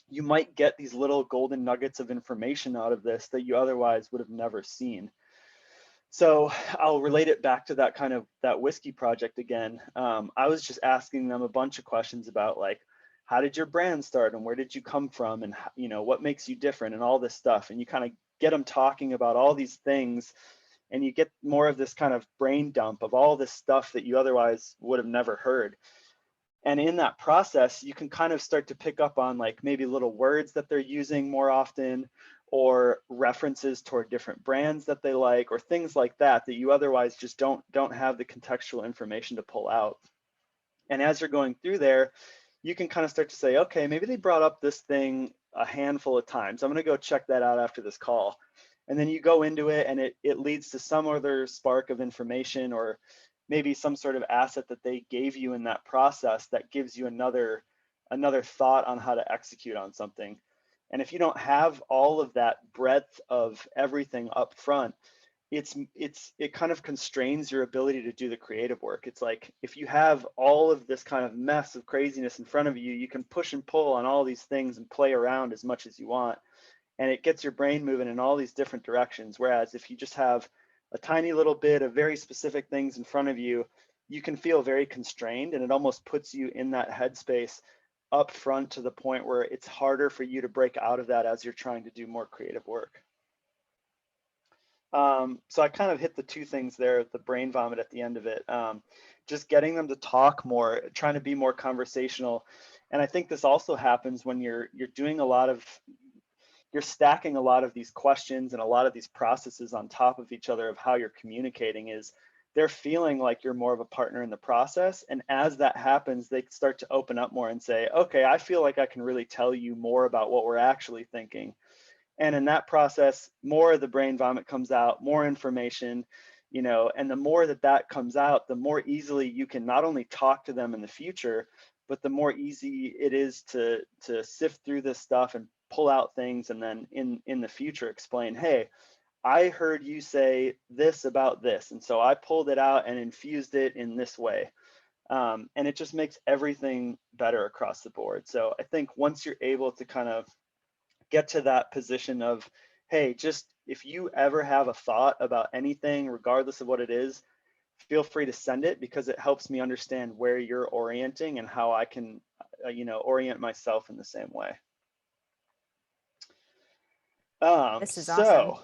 you might get these little golden nuggets of information out of this that you otherwise would have never seen. So I'll relate it back to that whiskey project again. I was just asking them a bunch of questions about, like, how did your brand start and where did you come from, and what makes you different and all this stuff. And you kind of get them talking about all these things, and you get more of this kind of brain dump of all this stuff that you otherwise would have never heard. And in that process, you can kind of start to pick up on, like, maybe little words that they're using more often, or references toward different brands that they like, or things like that that you otherwise just don't have the contextual information to pull out. And as you're going through there, you can kind of start to say, okay, maybe they brought up this thing a handful of times. I'm going to go check that out after this call. And then you go into it and it leads to some other spark of information, or maybe some sort of asset that they gave you in that process that gives you another thought on how to execute on something. And if you don't have all of that breadth of everything up front, it kind of constrains your ability to do the creative work. It's like, if you have all of this kind of mess of craziness in front of you, you can push and pull on all these things and play around as much as you want. And it gets your brain moving in all these different directions. Whereas if you just have a tiny little bit of very specific things in front of you, you can feel very constrained, and it almost puts you in that headspace up front to the point where it's harder for you to break out of that as you're trying to do more creative work. So I kind of hit the two things there, the brain vomit at the end of it, just getting them to talk more, trying to be more conversational. And I think this also happens when you're doing you're stacking a lot of these questions and a lot of these processes on top of each other of how you're communicating. Is they're feeling like you're more of a partner in the process. And as that happens, they start to open up more and say, okay, I feel like I can really tell you more about what we're actually thinking. And in that process, more of the brain vomit comes out, more information, and the more that comes out, the more easily you can not only talk to them in the future, but the more easy it is to sift through this stuff and pull out things, and then in the future explain, hey, I heard you say this about this, and so I pulled it out and infused it in this way. And it just makes everything better across the board. So I think once you're able to kind of get to that position of, hey, just if you ever have a thought about anything, regardless of what it is, feel free to send it, because it helps me understand where you're orienting and how I can, orient myself in the same way. This is awesome.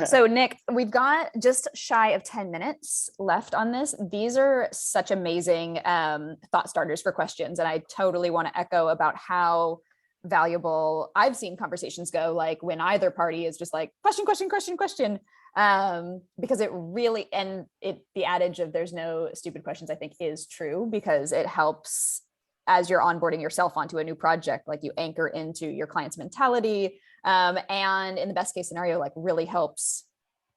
So Nick, we've got just shy of 10 minutes left on this. These are such amazing thought starters for questions. And I totally want to echo about how valuable I've seen conversations go, like when either party is just like question, because it really, and the adage of there's no stupid questions, I think is true, because it helps as you're onboarding yourself onto a new project, like you anchor into your client's mentality. And in the best case scenario, like really helps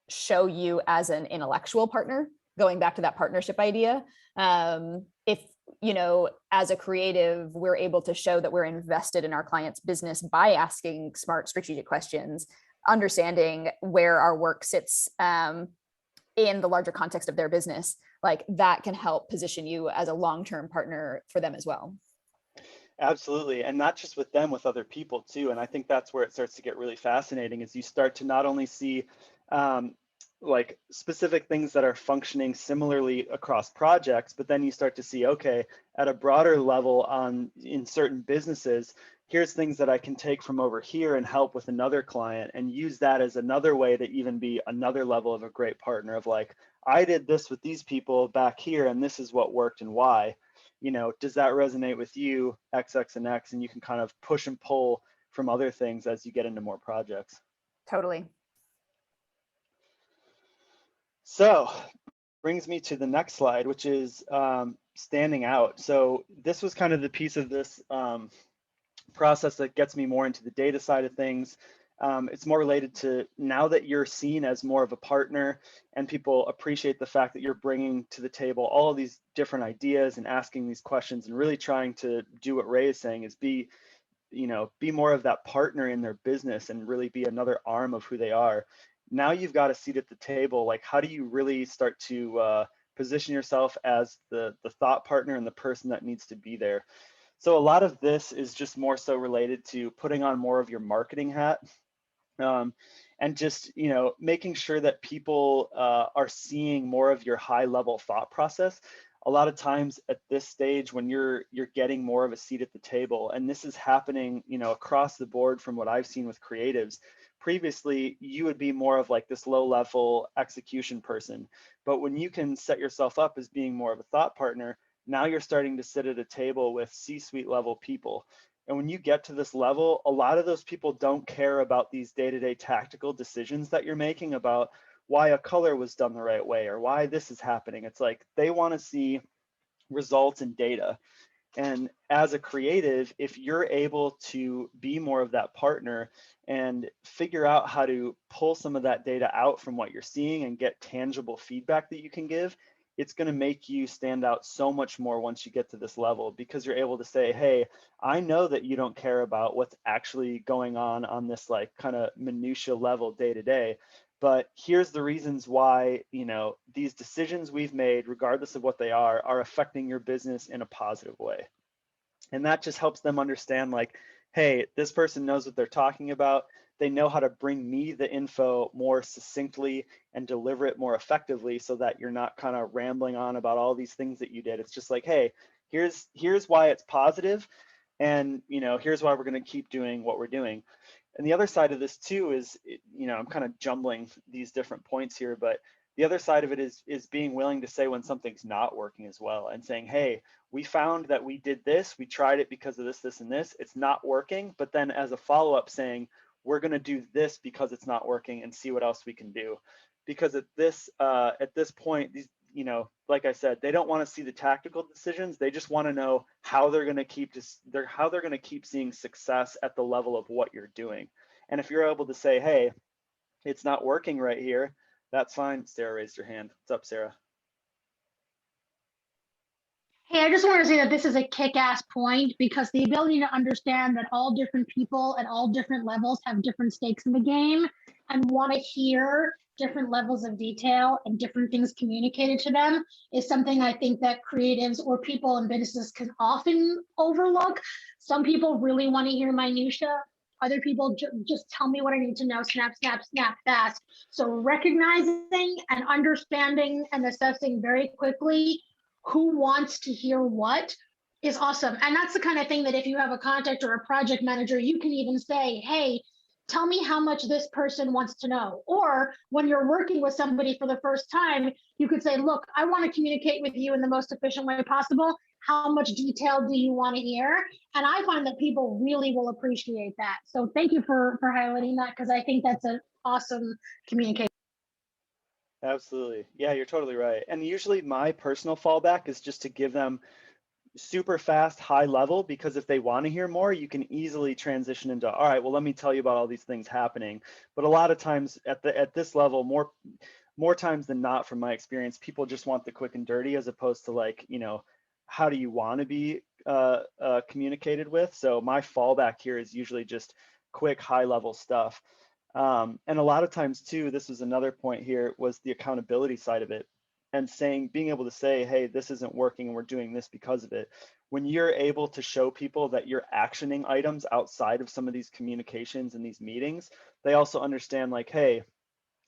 show you as an intellectual partner, going back to that partnership idea. If, as a creative, we're able to show that we're invested in our client's business by asking smart strategic questions, understanding where our work sits in the larger context of their business, like that can help position you as a long-term partner for them as well. Absolutely. And not just with them, with other people too. And I think that's where it starts to get really fascinating, is you start to not only see like specific things that are functioning similarly across projects, but then you start to see, okay, at a broader level in certain businesses, here's things that I can take from over here and help with another client, and use that as another way to even be another level of a great partner of, like, I did this with these people back here and this is what worked and why. Does that resonate with you, X, X, and X? And you can kind of push and pull from other things as you get into more projects. Totally. So brings me to the next slide, which is standing out. So this was kind of the piece of this process that gets me more into the data side of things. It's more related to now that you're seen as more of a partner and people appreciate the fact that you're bringing to the table all of these different ideas and asking these questions and really trying to do what Ray is saying is be more of that partner in their business and really be another arm of who they are. Now you've got a seat at the table. Like, how do you really start to position yourself as the thought partner and the person that needs to be there? So a lot of this is just more so related to putting on more of your marketing hat, and just making sure that people are seeing more of your high level thought process. A lot of times at this stage when you're getting more of a seat at the table, and this is happening across the board from what I've seen with creatives. Previously you would be more of like this low level execution person, but when you can set yourself up as being more of a thought partner, now you're starting to sit at a table with C-suite level people. And when you get to this level, a lot of those people don't care about these day-to-day tactical decisions that you're making about why a color was done the right way or why this is happening. It's like they want to see results and data. And as a creative, if you're able to be more of that partner and figure out how to pull some of that data out from what you're seeing and get tangible feedback that you can give, it's going to make you stand out so much more once you get to this level, because you're able to say, hey, I know that you don't care about what's actually going on this like kind of minutia level day to day, but here's the reasons why these decisions we've made, regardless of what they are affecting your business in a positive way. And that just helps them understand like, hey, this person knows what they're talking about. They know how to bring me the info more succinctly and deliver it more effectively, so that you're not kind of rambling on about all these things that you did. It's just like, hey, here's why it's positive, and here's why we're going to keep doing what we're doing. And the other side of this too is, I'm kind of jumbling these different points here, but the other side of it is being willing to say when something's not working as well, and saying, hey, we found that we did this, we tried it because of this, this, and this, it's not working. But then as a follow-up saying, we're going to do this because it's not working and see what else we can do. Because at this point, these, like I said, they don't want to see the tactical decisions. They just want to know how they're going to keep seeing success at the level of what you're doing. And if you're able to say, hey, it's not working right here, that's fine. Sarah raised her hand. What's up, Sarah? Hey, I just want to say that this is a kick-ass point, because the ability to understand that all different people at all different levels have different stakes in the game and want to hear different levels of detail and different things communicated to them is something I think that creatives or people in businesses can often overlook. Some people really want to hear minutia. Other people just tell me what I need to know, snap, snap, snap, fast. So recognizing and understanding and assessing very quickly who wants to hear what is awesome. And that's the kind of thing that if you have a contact or a project manager, you can even say, hey, tell me how much this person wants to know. Or when you're working with somebody for the first time, you could say, look, I want to communicate with you in the most efficient way possible. How much detail do you want to hear? And I find that people really will appreciate that. So thank you for highlighting that, because I think that's an awesome communication. Absolutely. Yeah, you're totally right. And usually my personal fallback is just to give them super fast, high level, because if they want to hear more, you can easily transition into, all right, well, let me tell you about all these things happening. But a lot of times at this level, more times than not, from my experience, people just want the quick and dirty, as opposed to like, how do you want to be communicated with? So my fallback here is usually just quick, high level stuff. And a lot of times too, this was another point here, was the accountability side of it, and being able to say, hey, this isn't working and we're doing this because of it. When you're able to show people that you're actioning items outside of some of these communications and these meetings, they also understand like, hey,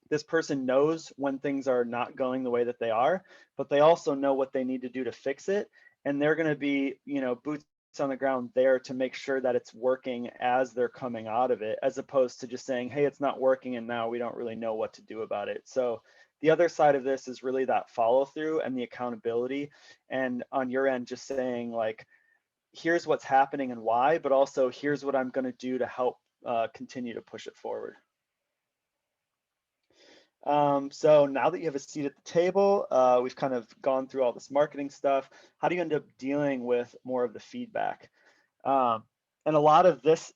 this person knows when things are not going the way that they are, but they also know what they need to do to fix it. And they're going to be, boots on the ground there to make sure that it's working as they're coming out of it, as opposed to just saying, hey, it's not working and now we don't really know what to do about it. So the other side of this is really that follow through and the accountability. And on your end, just saying like, here's what's happening and why, but also here's what I'm going to do to help continue to push it forward. So now that you have a seat at the table, we've kind of gone through all this marketing stuff. How do you end up dealing with more of the feedback? And a lot of this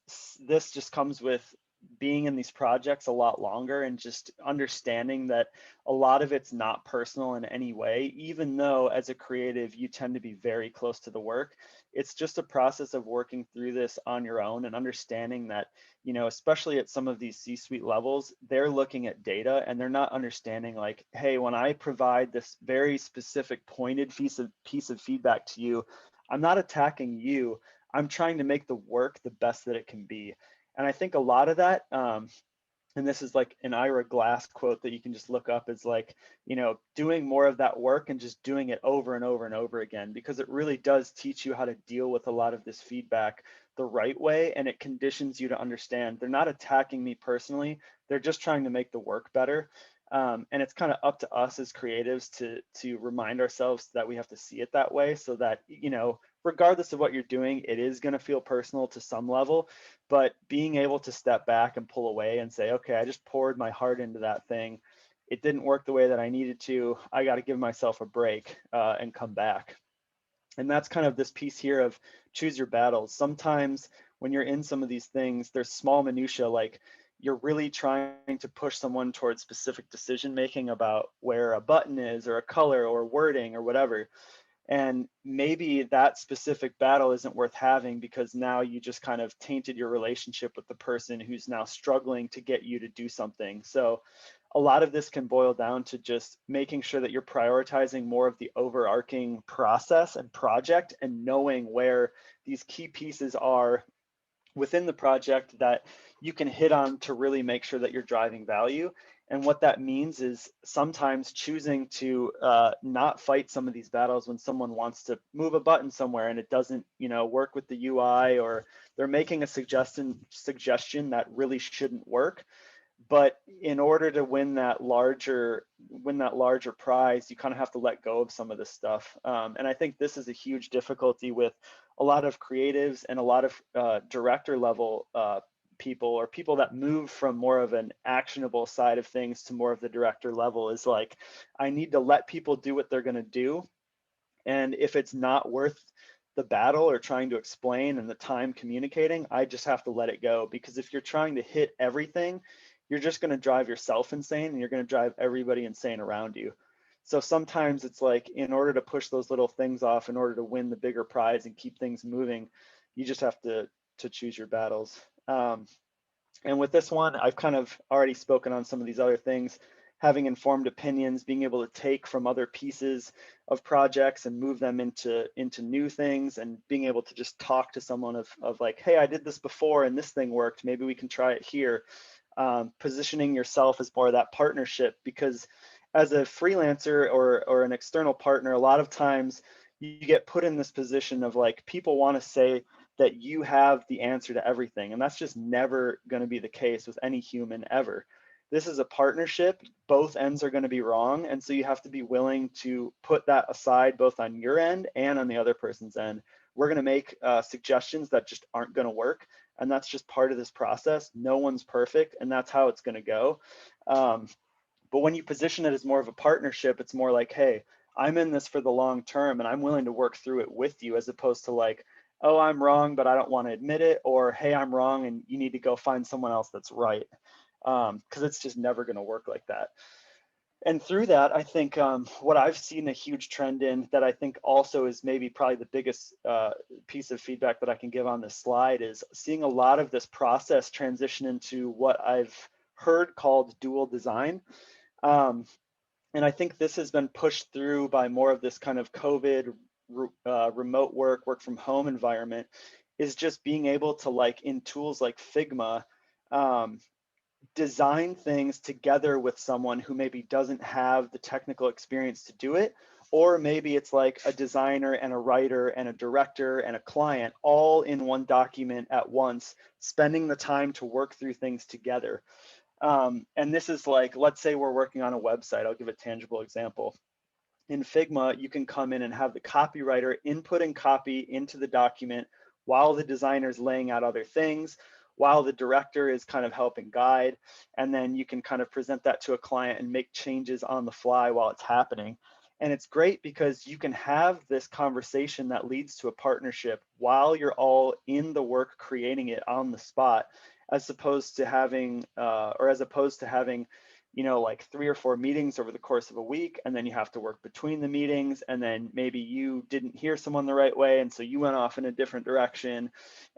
just comes with being in these projects a lot longer and just understanding that a lot of it's not personal in any way, even though as a creative, you tend to be very close to the work. It's just a process of working through this on your own and understanding that, you know, especially at some of these C-suite levels, they're looking at data and they're not understanding like, hey, when I provide this very specific pointed piece of feedback to you, I'm not attacking you. I'm trying to make the work the best that it can be. And I think a lot of that, and this is like an Ira Glass quote that you can just look up, is like, you know, doing more of that work and just doing it over and over and over again, because it really does teach you how to deal with a lot of this feedback the right way. And it conditions you to understand they're not attacking me personally. They're just trying to make the work better. And it's kind of up to us as creatives to remind ourselves that we have to see it that way, so that, you know, regardless of what you're doing, it is going to feel personal to some level. But being able to step back and pull away and say, okay, I just poured my heart into that thing. It didn't work the way that I needed to. I got to give myself a break and come back. And that's kind of this piece here of choose your battles. Sometimes when you're in some of these things, there's small minutia, like you're really trying to push someone towards specific decision making about where a button is or a color or wording or whatever. And maybe that specific battle isn't worth having, because now you just kind of tainted your relationship with the person who's now struggling to get you to do something. So a lot of this can boil down to just making sure that you're prioritizing more of the overarching process and project, and knowing where these key pieces are within the project that you can hit on to really make sure that you're driving value. And what that means is sometimes choosing to not fight some of these battles when someone wants to move a button somewhere and it doesn't, you know, work with the UI, or they're making a suggestion that really shouldn't work. But in order to win that larger prize, you kind of have to let go of some of this stuff. And I think this is a huge difficulty with a lot of creatives and a lot of director level people, or people that move from more of an actionable side of things to more of the director level, is like, I need to let people do what they're going to do. And if it's not worth the battle or trying to explain and the time communicating, I just have to let it go. Because if you're trying to hit everything, you're just going to drive yourself insane, and you're going to drive everybody insane around you. So sometimes it's like, in order to push those little things off, in order to win the bigger prize and keep things moving, you just have to choose your battles. And with this one, I've kind of already spoken on some of these other things. Having informed opinions, being able to take from other pieces of projects and move them into new things, and being able to just talk to someone of like, hey, I did this before and this thing worked, maybe we can try it here. Positioning yourself as more of that partnership, because as a freelancer or an external partner, a lot of times you get put in this position of like, people want to say that you have the answer to everything. And that's just never going to be the case with any human ever. This is a partnership. Both ends are going to be wrong. And so you have to be willing to put that aside, both on your end and on the other person's end. We're going to make suggestions that just aren't going to work. And that's just part of this process. No one's perfect, and that's how it's going to go. But when you position it as more of a partnership, it's more like, hey, I'm in this for the long term and I'm willing to work through it with you, as opposed to like, oh, I'm wrong, but I don't want to admit it, or hey, I'm wrong and you need to go find someone else that's right. Because it's just never going to work like that. And through that, I think what I've seen a huge trend in, that I think also is maybe probably the biggest piece of feedback that I can give on this slide, is seeing a lot of this process transition into what I've heard called dual design. And I think this has been pushed through by more of this kind of COVID remote work from home environment, is just being able to, like, in tools like Figma, design things together with someone who maybe doesn't have the technical experience to do it. Or maybe it's like a designer and a writer and a director and a client all in one document at once, spending the time to work through things together. And this is like, let's say we're working on a website. I'll give a tangible example. In Figma, you can come in and have the copywriter input and copy into the document while the designer's laying out other things. while the director is kind of helping guide. And then you can kind of present that to a client and make changes on the fly while it's happening. And it's great because you can have this conversation that leads to a partnership while you're all in the work creating it on the spot, as opposed to having, you know, like 3 or 4 meetings over the course of a week, and then you have to work between the meetings, and then maybe you didn't hear someone the right way, and so you went off in a different direction.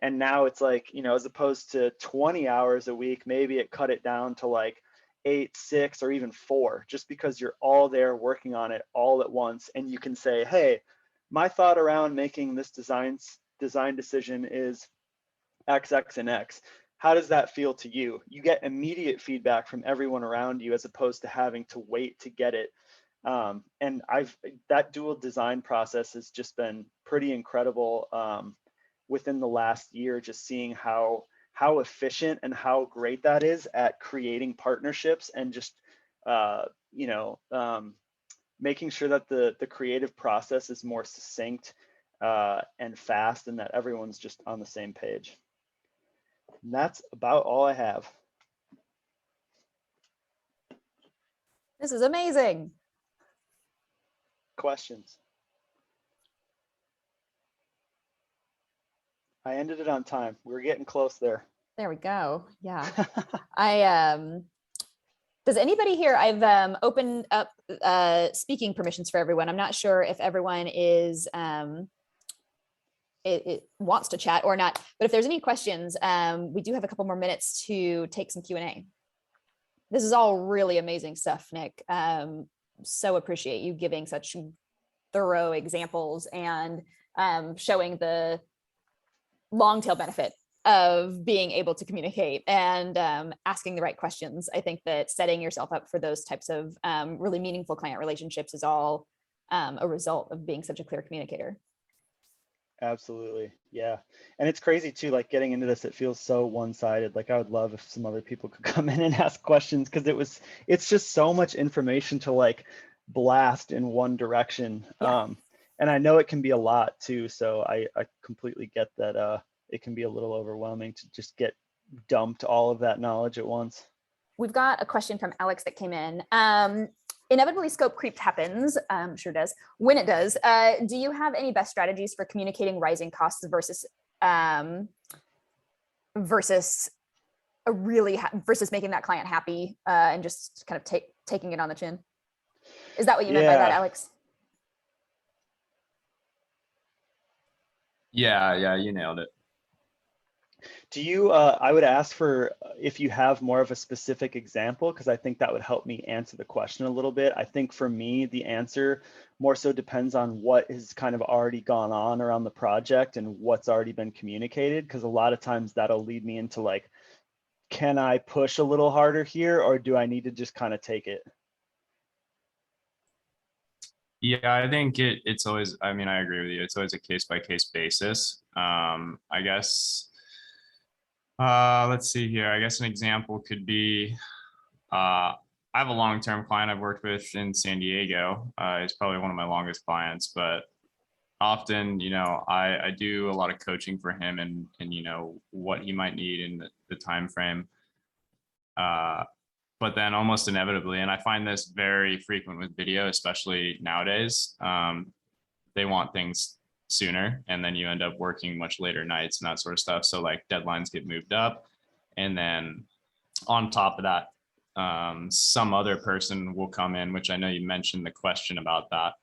And now it's like, you know, as opposed to 20 hours a week, maybe it cut it down to like 8, 6, or even 4, just because you're all there working on it all at once. And you can say, hey, my thought around making this design decision is X, X, and X. How does that feel to you? You get immediate feedback from everyone around you, as opposed to having to wait to get it. And that dual design process has just been pretty incredible within the last year, just seeing how efficient and how great that is at creating partnerships, and just you know, making sure that the creative process is more succinct and fast, and that everyone's just on the same page. And that's about all I have. This is amazing. Questions? I ended it on time. We were getting close there. There we go. Yeah. Does anybody here, I've opened up speaking permissions for everyone. I'm not sure if everyone is it wants to chat or not, but if there's any questions, we do have a couple more minutes to take some Q&A. This is all really amazing stuff, Nick. So appreciate you giving such thorough examples and showing the long tail benefit of being able to communicate and asking the right questions. I think that setting yourself up for those types of really meaningful client relationships is all a result of being such a clear communicator. Absolutely. Yeah. And it's crazy too, like getting into this, it feels so one-sided. Like I would love if some other people could come in and ask questions, because it's just so much information to like blast in one direction. Yeah. And I know it can be a lot too. So I completely get that it can be a little overwhelming to just get dumped all of that knowledge at once. We've got a question from Alex that came in. Inevitably scope creep happens, sure does. When it does, do you have any best strategies for communicating rising costs versus versus making that client happy and just kind of taking it on the chin? Is that what you meant by that, Alex? Yeah, you nailed it. Do you, I would ask for if you have more of a specific example, because I think that would help me answer the question a little bit. I think for me, the answer more so depends on what has kind of already gone on around the project and what's already been communicated, because a lot of times that'll lead me into like, can I push a little harder here, or do I need to just kind of take it? Yeah, I think it's always, I mean, I agree with you. It's always a case-by-case basis. I guess, let's see here. I guess an example could be, I have a long-term client I've worked with in San Diego. It's probably one of my longest clients, but often, you know, I do a lot of coaching for him and you know, what he might need in the time frame. But then almost inevitably, and I find this very frequent with video, especially nowadays, they want things sooner, and then you end up working much later nights and that sort of stuff. So like deadlines get moved up, and then on top of that, some other person will come in, which I know you mentioned the question about that,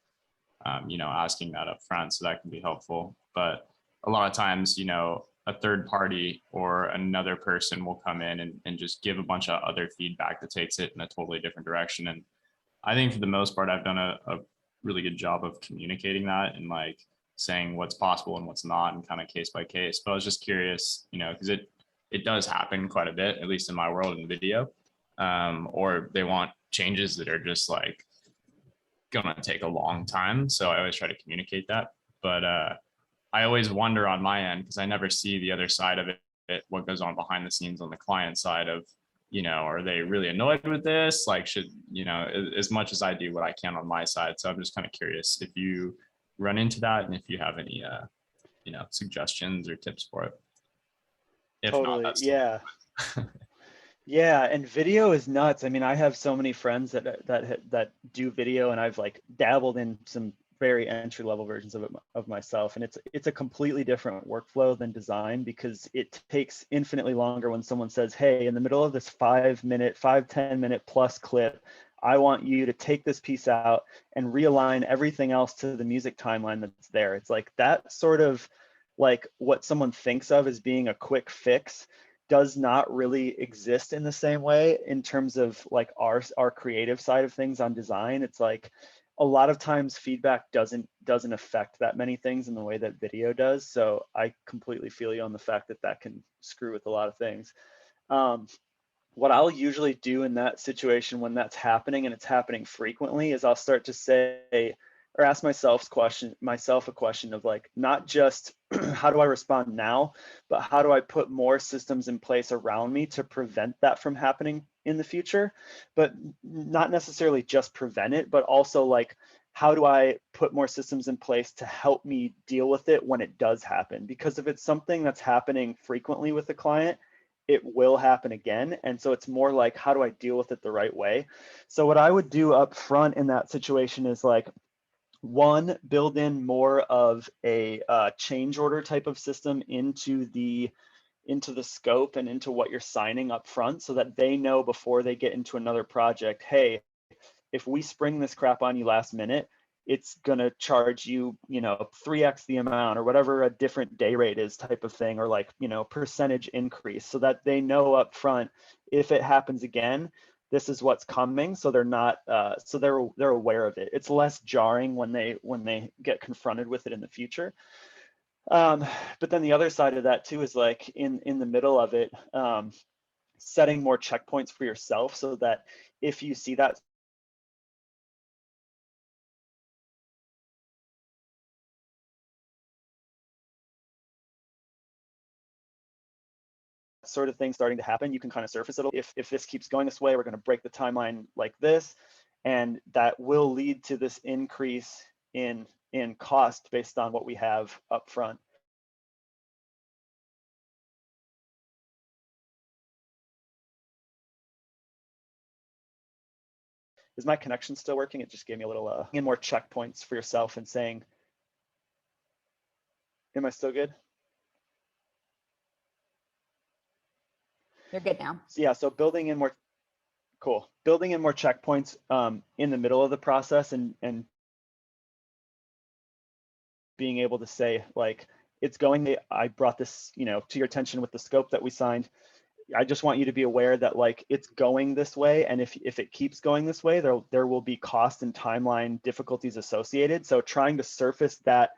you know, asking that up front, so that can be helpful. But a lot of times, you know, a third party or another person will come in and just give a bunch of other feedback that takes it in a totally different direction. And I think for the most part, I've done a really good job of communicating that and like saying what's possible and what's not, and kind of case by case. But I was just curious, you know, because it does happen quite a bit, at least in my world in video, or they want changes that are just like gonna take a long time. So I always try to communicate that. But I always wonder on my end, because I never see the other side of it, what goes on behind the scenes on the client side of, you know, are they really annoyed with this? Like, should, you know, as much as I do what I can on my side. So I'm just kind of curious if you run into that and if you have any, you know, suggestions or tips for it. If not, Totally. that's Yeah. Yeah, and video is nuts. I mean, I have so many friends that do video, and I've like dabbled in some very entry level versions of it of myself, and it's a completely different workflow than design, because it takes infinitely longer when someone says, "Hey, in the middle of this 5-minute, 5-10 minute plus clip, I want you to take this piece out and realign everything else to the music timeline that's there." It's like that sort of like what someone thinks of as being a quick fix does not really exist in the same way in terms of like our creative side of things on design. It's like a lot of times feedback doesn't affect that many things in the way that video does. So I completely feel you on the fact that that can screw with a lot of things. What I'll usually do in that situation when that's happening, and it's happening frequently, is I'll start to say or ask myself a question of like, not just how do I respond now, but how do I put more systems in place around me to prevent that from happening in the future? But not necessarily just prevent it, but also like, how do I put more systems in place to help me deal with it when it does happen? Because if it's something that's happening frequently with the client, it will happen again. And so it's more like, how do I deal with it the right way? So what I would do up front in that situation is like, one, build in more of a change order type of system into the scope and into what you're signing up front, so that they know before they get into another project, hey, if we spring this crap on you last minute, it's going to charge you, 3x the amount or whatever a different day rate is type of thing, or like, percentage increase, so that they know up front, if it happens again, this is what's coming. So they're not, so they're aware of it. It's less jarring when they get confronted with it in the future. But then the other side of that too is like in the middle of it, setting more checkpoints for yourself, so that if you see that sort of thing starting to happen, you can kind of surface it. If this keeps going this way, we're going to break the timeline like this, and that will lead to this increase in cost based on what we have up front. Is my connection still working? It just gave me a little more checkpoints for yourself and saying, am I still good? You're good now. So yeah, so building in more checkpoints in the middle of the process, and being able to say like, it's going, I brought this, to your attention with the scope that we signed. I just want you to be aware that like it's going this way, and if it keeps going this way, there will be cost and timeline difficulties associated. So trying to surface that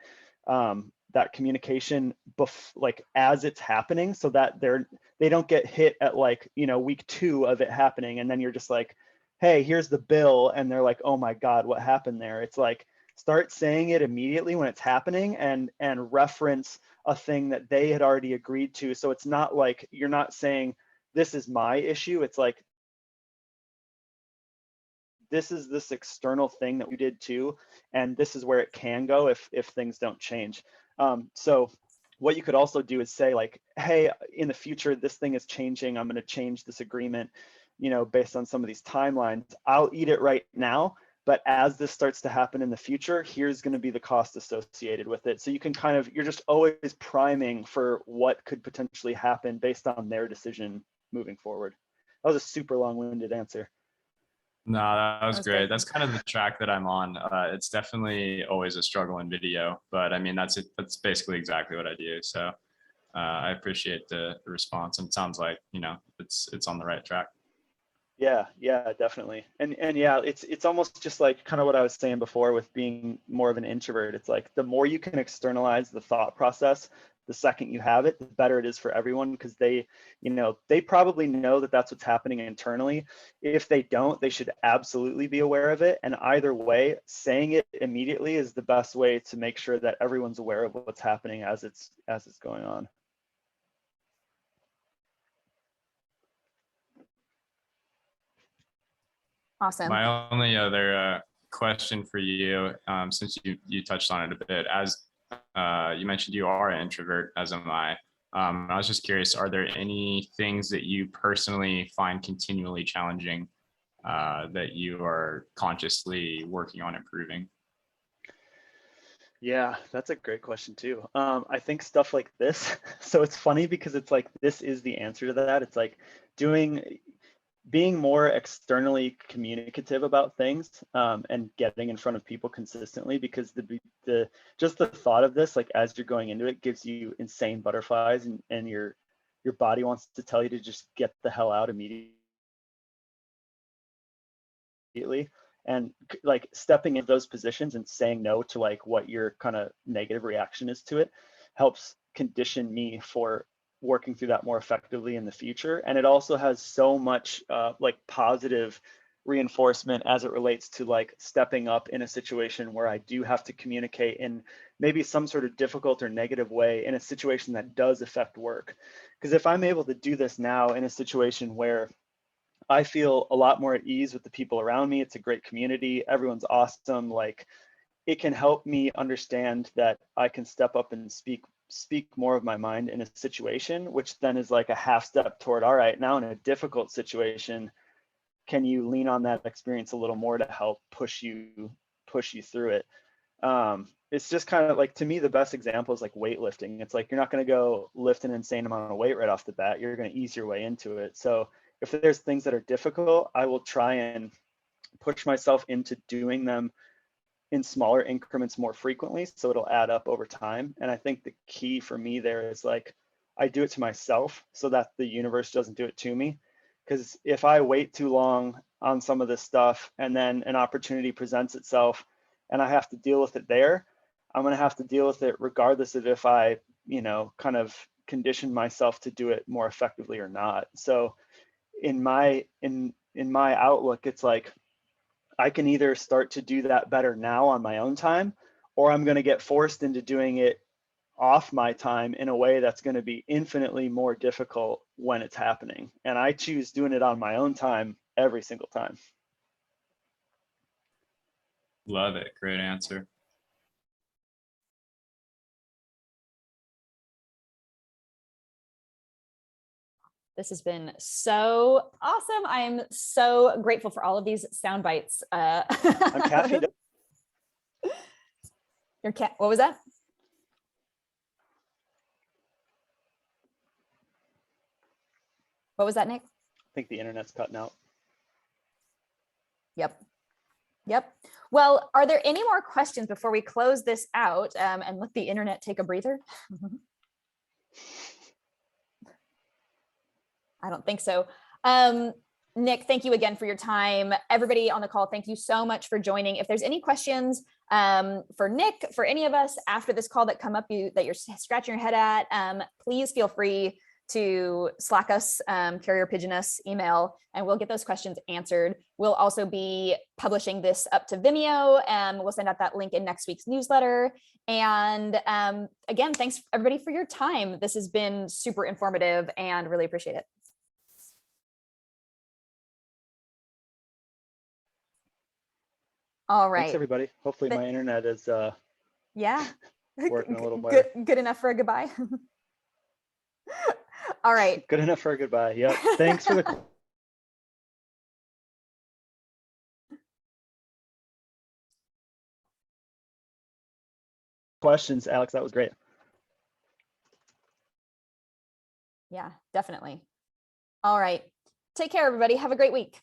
that communication like as it's happening, so that they don't get hit at like, week 2 of it happening, and then you're just like, hey, here's the bill, and they're like, oh my God, what happened there? It's like, start saying it immediately when it's happening, and reference a thing that they had already agreed to. So it's not like you're not saying this is my issue. It's like, this is this external thing that we did too, and this is where it can go if things don't change. So what you could also do is say like, hey, in the future, this thing is changing. I'm going to change this agreement, based on some of these timelines. I'll eat it right now, but as this starts to happen in the future, here's going to be the cost associated with it. So you can you're just always priming for what could potentially happen based on their decision moving forward. That was a super long-winded answer. No, that was great. good. That's kind of the track that I'm on. It's definitely always a struggle in video, but I mean, that's it. That's basically exactly what I do. So I appreciate the response, and it sounds like, it's on the right track. Yeah, definitely. And yeah, it's almost just like kind of what I was saying before with being more of an introvert. It's like the more you can externalize the thought process, the second you have it, the better it is for everyone, because they probably know that that's what's happening internally. If they don't, they should absolutely be aware of it. And either way, saying it immediately is the best way to make sure that everyone's aware of what's happening as it's going on. Awesome. My only other question for you, since you touched on it a bit, as you mentioned, you are an introvert, as am I. I was just curious, are there any things that you personally find continually challenging that you are consciously working on improving? Yeah, that's a great question too. I think stuff like this. So it's funny because it's like this is the answer to that. It's like being more externally communicative about things, and getting in front of people consistently, because the just the thought of this, like as you're going into it, gives you insane butterflies, and your body wants to tell you to just get the hell out immediately. And like stepping into those positions and saying no to like what your kind of negative reaction is to it helps condition me for working through that more effectively in the future. And it also has so much like positive reinforcement as it relates to like stepping up in a situation where I do have to communicate in maybe some sort of difficult or negative way in a situation that does affect work. Because if I'm able to do this now in a situation where I feel a lot more at ease with the people around me, it's a great community, everyone's awesome, like it can help me understand that I can step up and speak more of my mind in a situation, which then is like a half step toward, all right, now in a difficult situation, can you lean on that experience a little more to help push you through it? It's just kind of like, to me, the best example is like weightlifting. It's like, you're not going to go lift an insane amount of weight right off the bat. You're going to ease your way into it. So if there's things that are difficult, I will try and push myself into doing them in smaller increments more frequently, so it'll add up over time. And I think the key for me there is like, I do it to myself so that the universe doesn't do it to me. Because if I wait too long on some of this stuff and then an opportunity presents itself and I have to deal with it there, I'm going to have to deal with it regardless of if I, kind of condition myself to do it more effectively or not. So in my outlook, it's like I can either start to do that better now on my own time, or I'm going to get forced into doing it off my time in a way that's going to be infinitely more difficult when it's happening. And I choose doing it on my own time every single time. Love it. Great answer. This has been so awesome. I am so grateful for all of these sound bites. I'm caffeined up. What was that? What was that, Nick? I think the internet's cutting out. Yep. Well, are there any more questions before we close this out and let the internet take a breather? I don't think so. Nick, thank you again for your time. Everybody on the call, thank you so much for joining. If there's any questions for Nick, for any of us after this call that come up that you're scratching your head at, please feel free to Slack us, carrier pigeon us, email, and we'll get those questions answered. We'll also be publishing this up to Vimeo, and we'll send out that link in next week's newsletter. And again, thanks everybody for your time. This has been super informative and really appreciate it. All right. Thanks, everybody. Hopefully my internet is working a little better. Good enough for a goodbye. All right. Good enough for a goodbye. Yep. Thanks for the questions, Alex. That was great. Yeah, definitely. All right. Take care, everybody. Have a great week.